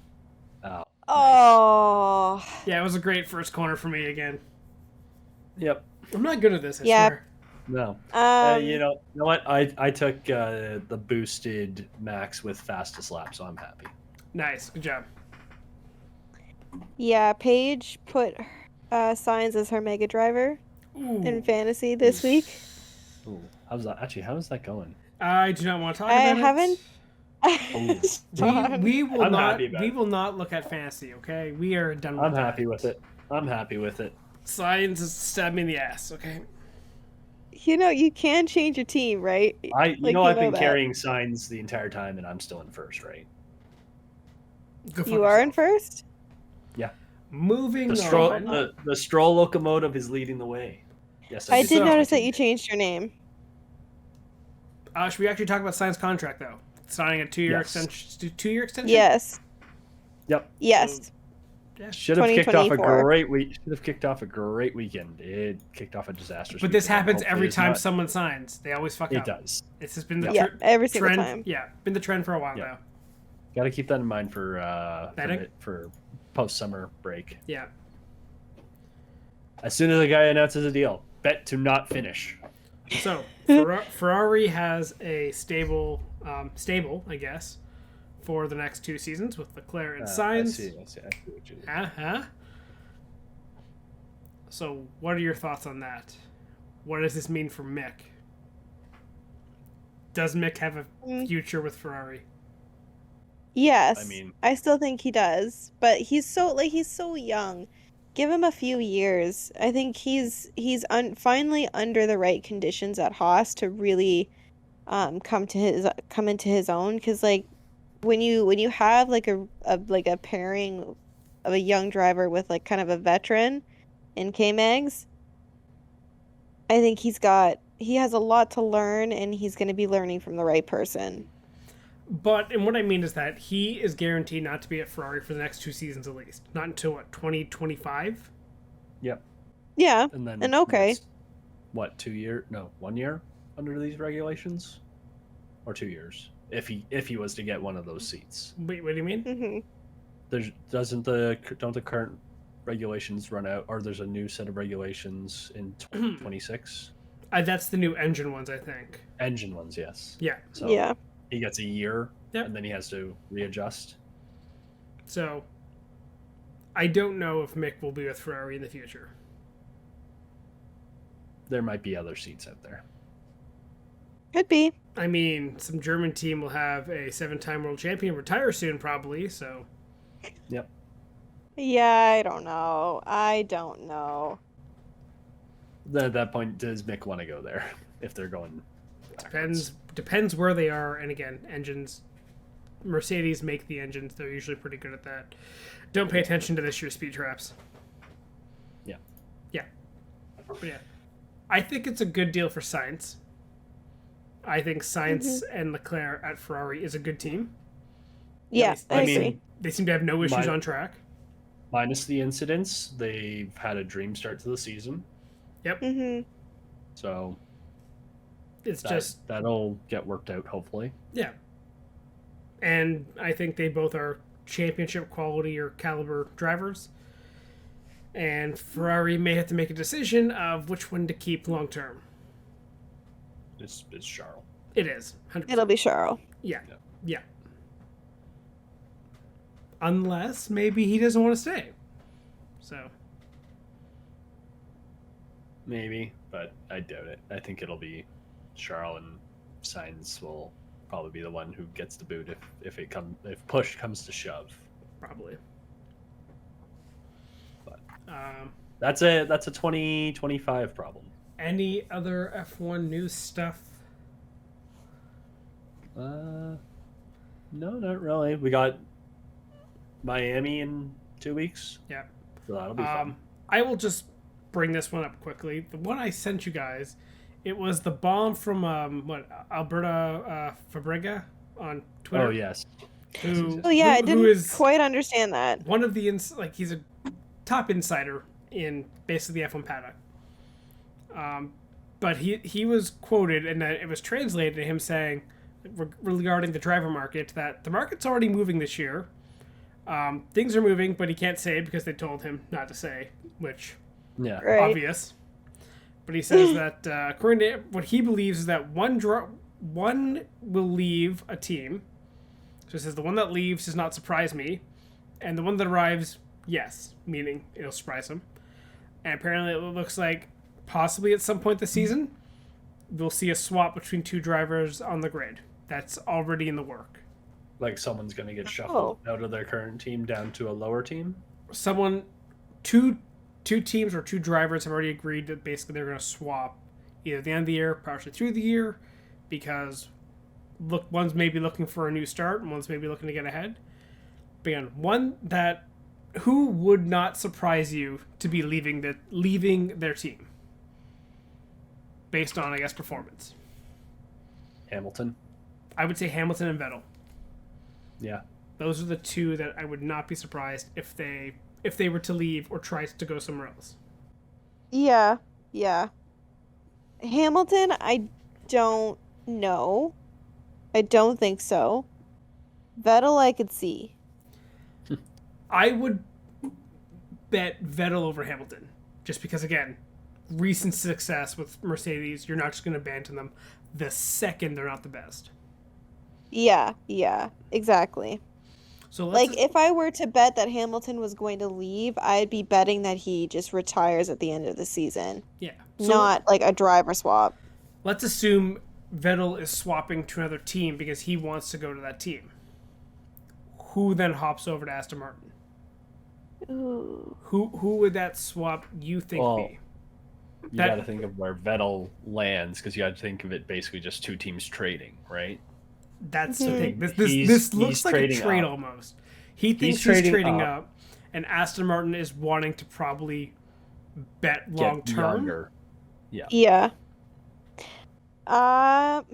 Oh. Oh. Nice. Yeah, it was a great first corner for me again. Yep. I'm not good at this. I swear. No. You know what? I took the boosted max with fastest lap, so I'm happy. Nice. Good job. Yeah, Paige put Sainz as her mega driver in fantasy this week. Ooh, how's that? Actually, how is that going? I do not want to talk about it. I haven't. We will I'm not. happy about We it. will not look at fantasy. Okay, we are done with I'm that. happy with it. I'm happy with it. Sainz is stabbed me in the ass. Okay. You know, you can change your team, right? I've been that. carrying Sainz the entire time, and I'm still in first, right? You are in first? Yeah. Moving on. The Stroll locomotive is leading the way. Yes, I did notice that you changed your name. Should we actually talk about Sainz contract though? Signing a 2-year extension. 2-year extension. Yes. Yep. Yes. Should have kicked off a great week. Should have kicked off a great weekend. It kicked off a disastrous. But this happens every time someone signs. They always fuck up. It does. It's just been the every trend. single time. Yeah, been the trend for a while now. Got to keep that in mind for post summer break. Yeah. As soon as a guy announces a deal, bet to not finish. So Ferrari has a stable, I guess, for the next 2 seasons with Leclerc and Sainz. I see what you did. So, what are your thoughts on that? What does this mean for Mick? Does Mick have a future with Ferrari? Yes, I still think he does, but he's so young. Give him a few years. I think he's finally under the right conditions at Haas to really come into his own. Because like when you have like a pairing of a young driver with like kind of a veteran in K-Megs, I think he has a lot to learn, and he's going to be learning from the right person. And what I mean is that he is guaranteed not to be at Ferrari for the next 2 seasons at least. Not until, 2025? Yep. Yeah, and okay. 2 years? No, 1 year under these regulations? Or 2 years, if he was to get one of those seats. Wait, what do you mean? Mm-hmm. Don't the current regulations run out, or there's a new set of regulations in 2026? That's the new engine ones, I think. Engine ones, yes. Yeah. So yeah. He gets a year, and then he has to readjust. So, I don't know if Mick will be with Ferrari in the future. There might be other seats out there. Could be. I mean, some German team will have a 7-time world champion retire soon, probably, so... Yep. Yeah, I don't know. At that point, does Mick want to go there if they're going backwards? Depends where they are, and again, engines. Mercedes make the engines; they're usually pretty good at that. Don't pay attention to this year's speed traps. Yeah. But yeah, I think it's a good deal for Sainz. I think Sainz and Leclerc at Ferrari is a good team. Yeah, I agree. They seem to have no issues on track. Minus the incidents, they've had a dream start to the season. Yep. Mm-hmm. So that'll get worked out, hopefully. Yeah. And I think they both are championship quality or caliber drivers. And Ferrari may have to make a decision of which one to keep long term. It's Charles. It is. 100%. It'll be Charles. Yeah. Unless maybe he doesn't want to stay. So. Maybe, but I doubt it. I think it'll be Charles, and Sainz will probably be the one who gets the boot if push comes to shove. Probably. But that's a 2025 problem. Any other F1 news stuff? No, not really. We got Miami in 2 weeks. Yeah. So that'll be fun. I will just bring this one up quickly. The one I sent you guys, it was the bomb from Alberta Fabrega on Twitter. Oh yes. Oh yeah, I didn't quite understand that. One of the he's a top insider in basically the F1 paddock. But he was quoted, and it was translated to him saying, regarding the driver market, that the market's already moving this year. Things are moving, but he can't say it because they told him not to say, which obvious. But he says that according to what he believes is that one will leave a team. So he says the one that leaves does not surprise me, and the one that arrives, yes, meaning it'll surprise him. And apparently it looks like possibly at some point this season, we'll see a swap between two drivers on the grid. That's already in the work. Like someone's going to get shuffled out of their current team down to a lower team? Two teams or two drivers have already agreed that basically they're going to swap either at the end of the year, partially through the year, because one's maybe looking for a new start and one's maybe looking to get ahead. But again, who would not surprise you to be leaving their team based on, I guess, performance? Hamilton. I would say Hamilton and Vettel. Yeah. Those are the two that I would not be surprised if they were to leave or try to go somewhere else. Yeah. Hamilton, I don't know. I don't think so. Vettel, I could see. I would bet Vettel over Hamilton. Just because, again, recent success with Mercedes, you're not just going to abandon them the second they're not the best. Yeah, exactly. So if I were to bet that Hamilton was going to leave, I'd be betting that he just retires at the end of the season. Yeah. Not like a driver swap. Let's assume Vettel is swapping to another team because he wants to go to that team. Who then hops over to Aston Martin? Ooh. Who would that swap you think be? You got to think of where Vettel lands, because you got to think of it basically just two teams trading, right? That's the thing. This looks like a trade almost. He thinks he's trading up, and Aston Martin is wanting to probably bet long term. Yeah. I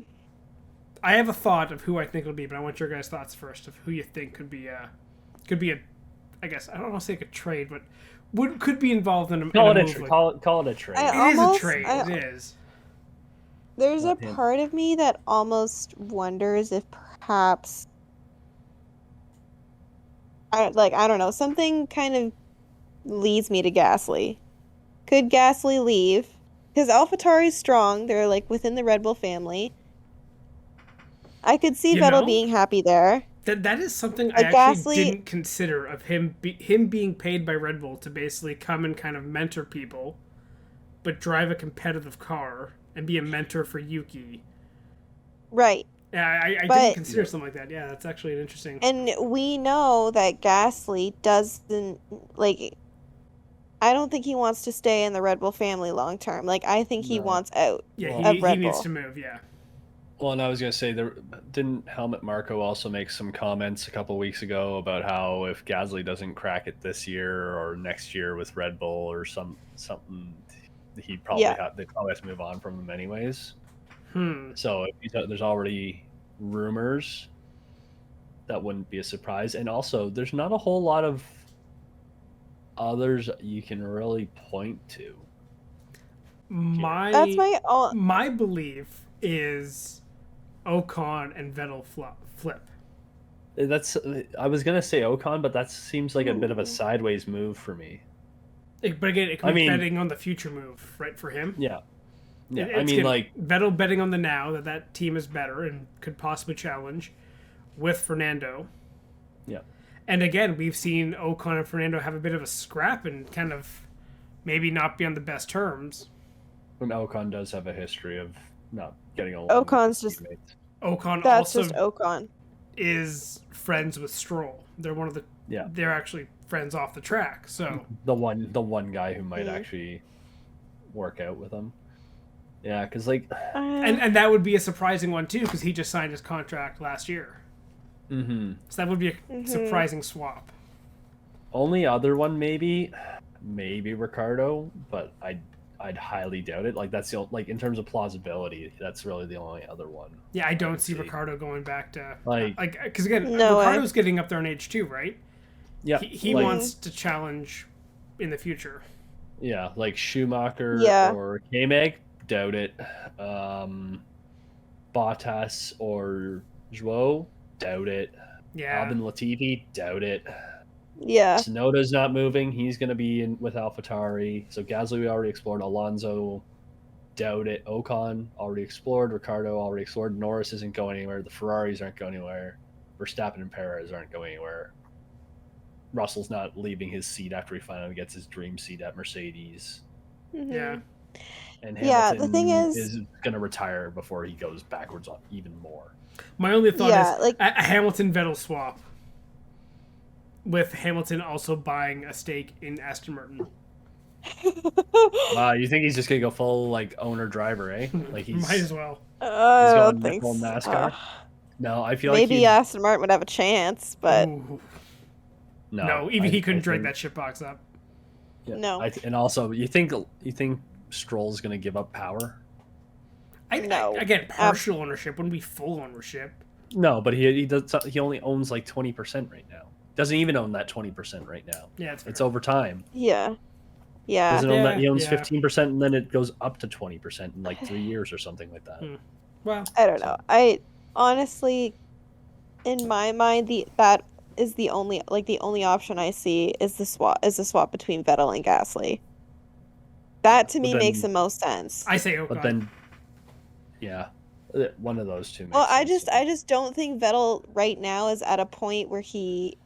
have a thought of who I think it'll be, but I want your guys' thoughts first of who you think could be a, I guess I don't want to say like a trade, but could be involved in a call move. Call it a trade. It is a trade. It is. There's a part of me that almost wonders if perhaps, I don't know, something kind of leads me to Gasly. Could Gasly leave? Because AlphaTauri's strong. They're like within the Red Bull family. I could see Vettel being happy there. That is something I actually didn't consider, of him being paid by Red Bull to basically come and kind of mentor people, but drive a competitive car and be a mentor for Yuki. Right. Yeah, I didn't consider something like that. Yeah, that's actually an interesting... And we know that Gasly doesn't, I don't think he wants to stay in the Red Bull family long term. I think he wants out of Red Bull. He needs to move, yeah. Well, and I was going to say, didn't Helmut Marko also make some comments a couple weeks ago about how if Gasly doesn't crack it this year or next year with Red Bull or something, they'd probably have to move on from him anyways. So if there's already rumors, that wouldn't be a surprise. And also, there's not a whole lot of others you can really point to. My belief is Ocon and Vettel flip. I was gonna say Ocon, but that seems like a bit of a sideways move for me. But again, it could be betting on the future move, right, for him. Yeah. Vettel betting on the now that team is better and could possibly challenge with Fernando. Yeah. And again, we've seen Ocon and Fernando have a bit of a scrap and kind of maybe not be on the best terms. And Ocon does have a history of not getting along. Ocon's just teammates. Ocon that's also just Ocon. Is friends with Stroll. They're one of the they're actually friends off the track. So the one guy who might actually work out with him. Yeah, because and that would be a surprising one too, because he just signed his contract last year. Mm-hmm. So that would be a surprising swap. Only other one maybe Ricardo, but I'd highly doubt it. Like that's like in terms of plausibility, that's really the only other one. Yeah, I don't see Ricardo going back to like because again, No Ricardo's getting up there in age 2, right? Yeah, he wants to challenge in the future. Yeah, like Schumacher or K-Mag, doubt it. Bottas or Joao, doubt it. Yeah. Albin Latifi, doubt it. Yeah. Tsunoda's not moving. He's going to be in with AlphaTauri. So Gasly we already explored. Alonso, doubt it. Ocon already explored. Ricardo already explored. Norris isn't going anywhere. The Ferraris aren't going anywhere. Verstappen and Perez aren't going anywhere. Russell's not leaving his seat after he finally gets his dream seat at Mercedes. Mm-hmm. Yeah. And Hamilton the thing is going to retire before he goes backwards on even more. My only thought is a Hamilton-Vettel swap, with Hamilton also buying a stake in Aston Martin. Wow, you think he's just going to go full like owner-driver, eh? Like he's might as well. He's I going don't think full NASCAR. No, I feel maybe like Aston Martin would have a chance, but no, even he couldn't drag that shitbox up. Yeah, no. And also, you think Stroll's going to give up power? No. Again, partial ownership wouldn't be full ownership. No, but he only owns like 20% right now. Doesn't even own that 20% right now. Yeah, it's over time. Yeah. He doesn't own that. He owns 15%, and then it goes up to 20% in like 3 years or something like that. Well, I don't know. I honestly, in my mind, that is the only option I see is the swap between Vettel and Gasly. That to me makes the most sense. I say Ocon. But then, yeah, one of those two. Well, I just don't think Vettel right now is at a point where he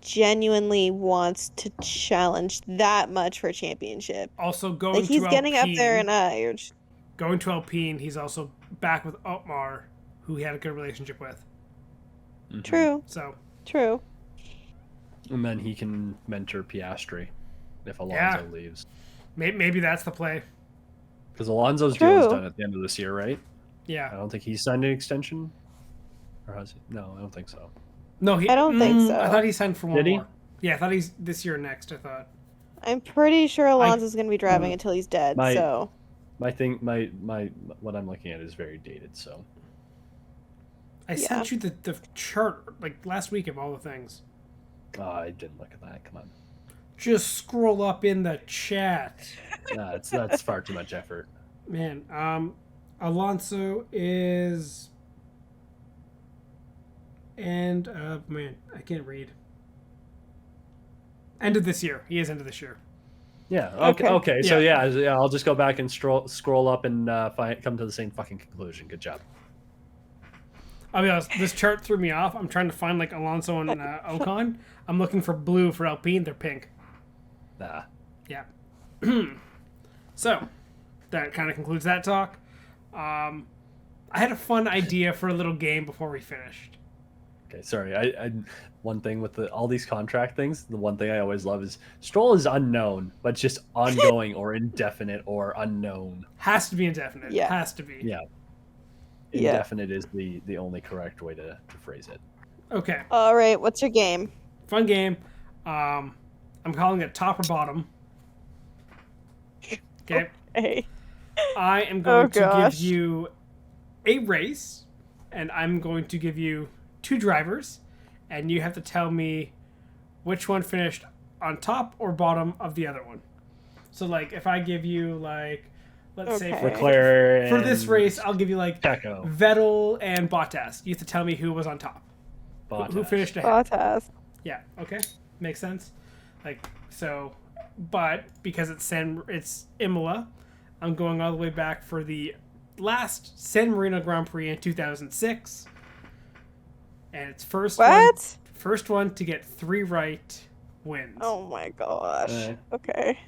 genuinely wants to challenge that much for a championship. Also, going he's to getting Alpine, up there in age. Going to Alpine, he's also back with Otmar, who he had a good relationship with. Mm-hmm. True. So. True. And then he can mentor Piastri if Alonso leaves. Maybe that's the play. Because Alonso's deal is done at the end of this year, right? Yeah. I don't think he signed an extension. Or has he? No, I don't think so. No, I don't think so. I thought he signed for one more. Yeah, I thought he's this year next, I thought. I'm pretty sure Alonso's going to be driving until he's dead, my what I'm looking at is very dated, so. I sent you the chart like last week of all the things. Oh, I didn't look at that. Come on. Just scroll up in the chat. Nah, that's far too much effort. Man, Alonso is... And, man, I can't read. End of this year. He is end of this year. Yeah, okay. So, yeah, I'll just go back and scroll up and come to the same fucking conclusion. Good job. I'll be honest, this chart threw me off. I'm trying to find, like, Alonso and Ocon. I'm looking for blue for Alpine. They're pink. Nah. Yeah. So, that kind of concludes that talk. I had a fun idea for a little game before we finished. Okay, sorry. I one thing with all these contract things, the one thing I always love is Stroll is unknown, but just ongoing or indefinite or unknown. Has to be indefinite. Yeah. Has to be. Yeah. Indefinite is the only correct way to phrase it. Okay. All right, what's your game? Fun game. I'm calling it top or bottom. Okay. Hey. I am going to give you a race, and I'm going to give you 2 drivers, and you have to tell me which one finished on top or bottom of the other one. So, like, if I give you, like, let's say Leclerc for this race, I'll give you, like, Checo. Vettel and Bottas. You have to tell me who was on top. Who finished ahead. Bottas. Yeah, okay. Makes sense. Like, so, but because it's Imola, I'm going all the way back for the last San Marino Grand Prix in 2006. And it's first one to get 3 right wins. Oh my gosh. Okay.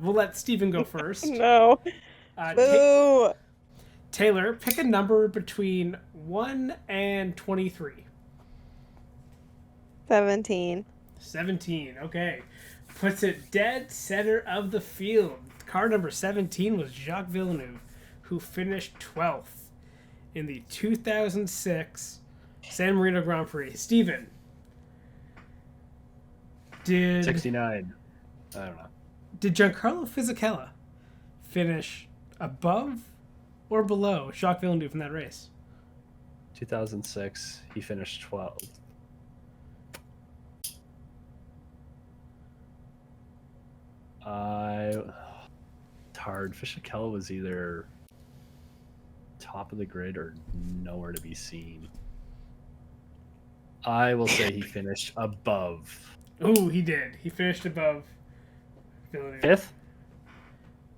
We'll let Steven go first. No. Boo. Taylor, pick a number between 1 and 23. 17. 17, okay. Puts it dead center of the field. Car number 17 was Jacques Villeneuve, who finished 12th in the 2006 San Marino Grand Prix. Steven. 69. I don't know. Did Giancarlo Fisichella finish above or below Jacques Villeneuve in that race? 2006, he finished 12th. It's hard. Fisichella was either top of the grid or nowhere to be seen. I will say he finished above. Ooh, he did. He finished above Villeneuve. 5th?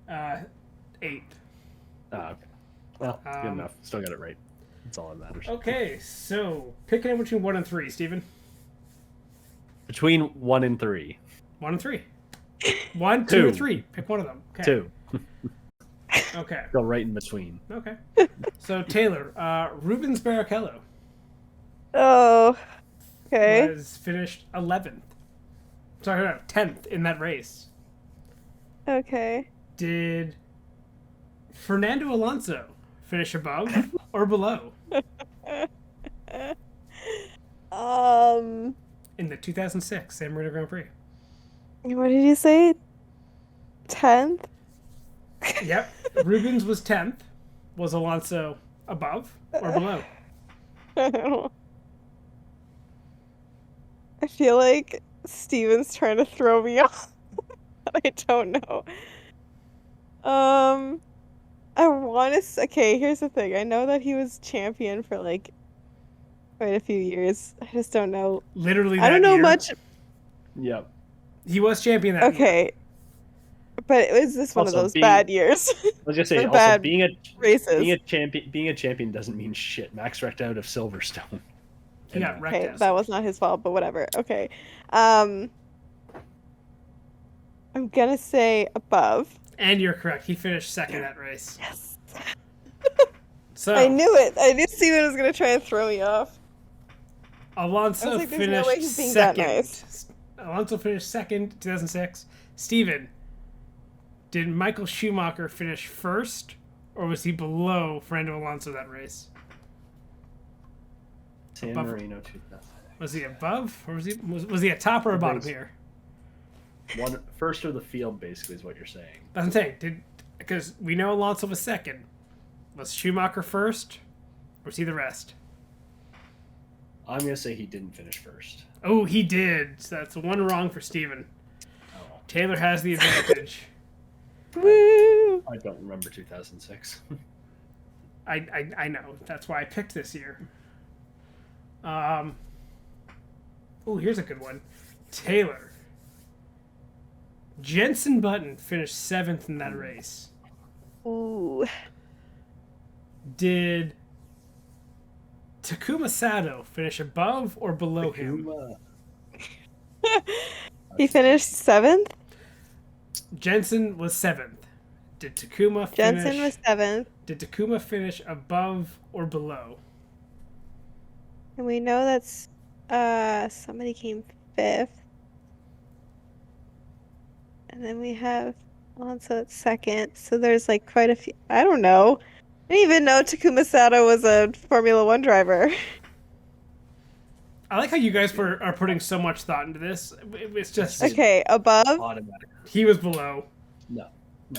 8th. Oh, okay. Well, good enough. Still got it right. That's all that matters. Okay, so picking in between 1 and 3, Steven. Between 1 and 3. 1 and 3. 1, 2, or 3. Pick one of them. Okay. 2. Okay. Go right in between. Okay. So Taylor, Rubens Barrichello Oh, okay. was finished 11th. Sorry, no, 10th in that race. Okay. Did Fernando Alonso finish above or below in the 2006 San Marino Grand Prix? What did you say? 10th? Yep. Rubens was 10th. Was Alonso above or below? I don't know. I feel like Steven's trying to throw me off. I don't know. I want to. Okay, here's the thing. I know that he was champion for like quite a few years. I just don't know. Literally, I don't know year. much. Yep. He was champion that year. Okay, but it was this one Also, of those being- bad years. I was just say, For also bad being races. a champion doesn't mean shit. Max wrecked out of Silverstone. He got wrecked. Okay, out. that was not his fault, but whatever. Okay, I'm gonna say above. And you're correct. He finished second that race. Yes. So I knew it. I knew Steven was gonna try and throw me off. Alonso I was like, there's no finished way he's being that second. nice. Alonso finished second, 2006. Steven, did Michael Schumacher finish first, or was he below Fernando Alonso that race? San Above- Marino 2000. Was he above, or was he a top or a bottom Race. here? First of the field, basically, is what you're saying. That's what I'm saying. Because we know Alonso was second. Was Schumacher first, or was he the rest? I'm gonna say he didn't finish first. Oh, he did. So that's one wrong for Steven. Oh, Taylor has the advantage. Woo! I don't remember 2006. I know. That's why I picked this year. Oh, here's a good one. Taylor. Jenson Button finished 7th in that race. Ooh. Did Takuma Sato finish above or below him? He finished 7th. Jensen was 7th. Did Takuma finish? Jensen was 7th, Did Takuma finish above or below? and we know that's somebody came 5th, and then we have Alonso at 2nd. So there's like quite a few. I don't know. I didn't even know Takuma Sato was a Formula One driver. I like how you guys are putting so much thought into this. It's just Okay, above. Automatic. he was below. No.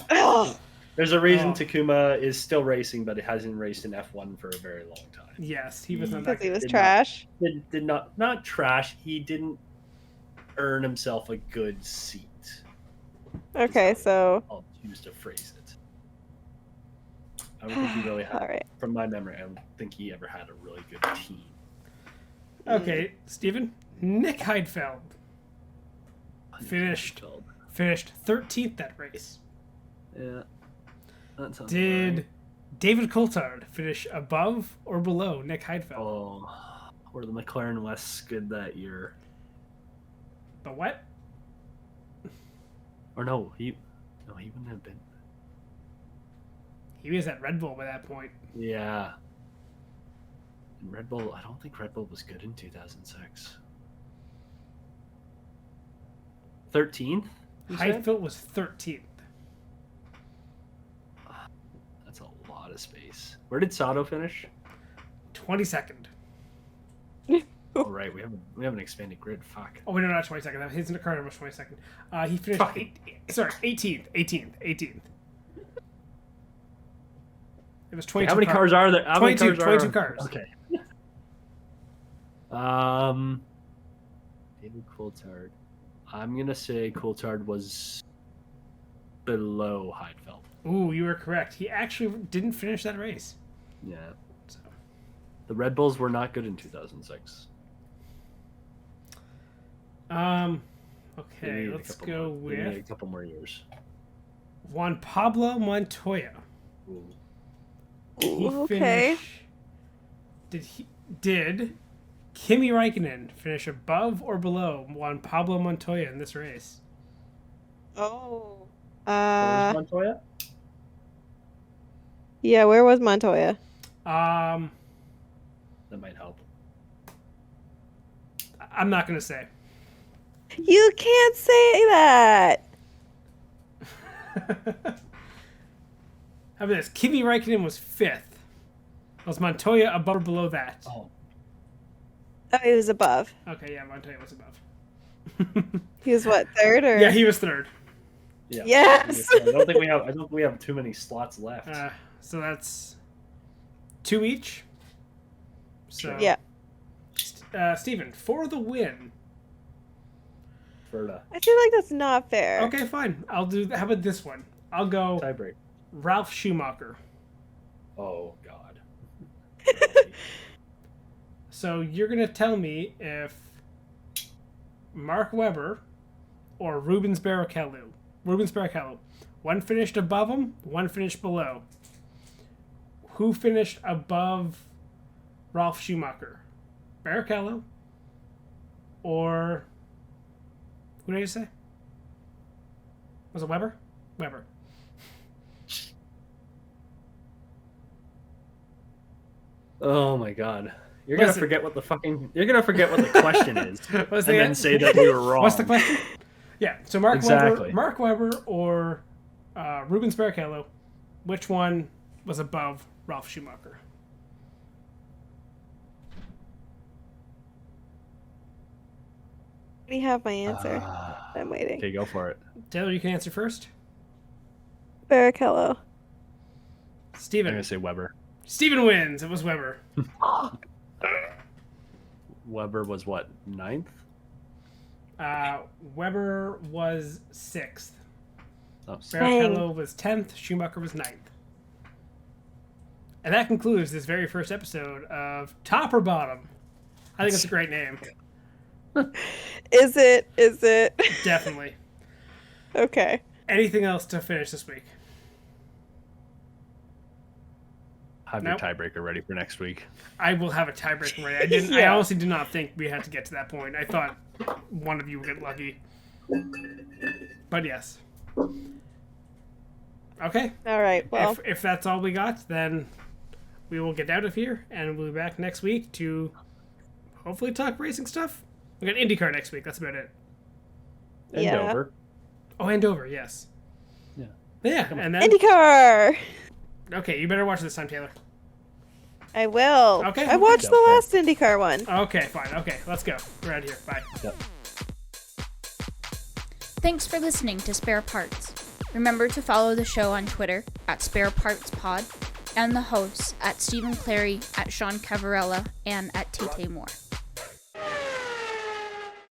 Oh, There's a reason Oh. Takuma is still racing, but it hasn't raced in F1 for a very long time. Yes, he was not because that he good. was Did trash. Did not trash. He didn't earn himself a good seat. Okay, so I'll choose to phrase it. I don't think he really had, all right. from my memory, I don't think he ever had a really good team. Okay, Steven. Nick Heidfeld finished 13th that race. Yeah. That sounds Did David Coulthard finish above or below Nick Heidfeld? Oh, were the McLaren Wests good that year? The what? Or no, he wouldn't have been. He was at Red Bull by that point. Yeah. And Red Bull, I don't think Red Bull was good in 2006. 13th? you said? Heidfeld was 13th. That's a lot of space. Where did Sato finish? 22nd. Oh right, we have an expanded grid. Fuck. Oh, wait, no, not 22nd. His in the car was 22nd. He finished Fuck. 18th. It was 22 How many cars are there? How 22, many cars 22 cars. Okay. David Coulthard. I'm going to say Coulthard was below Heidfeld. Ooh, you were correct. He actually didn't finish that race. Yeah. So. The Red Bulls were not good in 2006. Okay, let's go with a couple more years. Juan Pablo Montoya. Ooh. Okay. Did Kimi Räikkönen finish above or below Juan Pablo Montoya in this race? Oh. Where was Montoya? Yeah, where was Montoya? That might help. I'm not gonna say. You can't say that. How about this? Kimi Räikkönen was 5th. Was Montoya above or below that? Oh. Oh, he was above. Okay, yeah, Montoya was above. He was what, 3rd or? Yeah, he was 3rd. Yeah. Yes. I don't think we have too many slots left. So that's 2 each. So Yeah. Steven, for the win. Ferda. I feel like that's not fair. Okay, fine. I'll do. How about this one? I'll go Tiebreak. Ralf Schumacher. Oh God. So you're gonna tell me if Mark Webber or Rubens Barrichello. One finished above him, one finished below. Who finished above Ralf Schumacher? Barrichello or who did I say? Was it Webber? Webber. Oh my God. You're Listen. gonna forget what the question is, and What's the then answer? say that we were wrong. What's the question? Yeah. So Mark Exactly. Webber or Rubens Barrichello, which one was above Ralf Schumacher? I already have my answer. I'm waiting. Okay, go for it. Taylor, you can answer first. Barrichello. I'm Steven. gonna say Weber. Steven wins. It was Webber. Weber was what, 9th? Webber was 6th. Oh, Barrichello was 10th. Schumacher was 9th. And that concludes this very first episode of Top or Bottom. I think it's a great name. Is it? Definitely. Okay. Anything else to finish this week? have Nope. your tiebreaker ready for next week. I will have a tiebreaker ready. I didn't. I Yeah. honestly did not think we had to get to that point. I thought one of you would get lucky. But yes. Okay. All right. Well, If that's all we got, then we will get out of here, and we'll be back next week to hopefully talk racing stuff. We got IndyCar next week. That's about it. And Yeah. Dover. Oh, and Dover, yes. Yeah. Yeah, and then IndyCar. okay, you better watch this time, Taylor. I will. Okay. I watched the Okay. last IndyCar one. Okay, fine. Okay, let's go. We're out of here. Bye. Yep. Thanks for listening to Spare Parts. Remember to follow the show on Twitter at sparepartspod and the hosts at Stephen Clary, at Sean Cavarella, and at Tate Moore.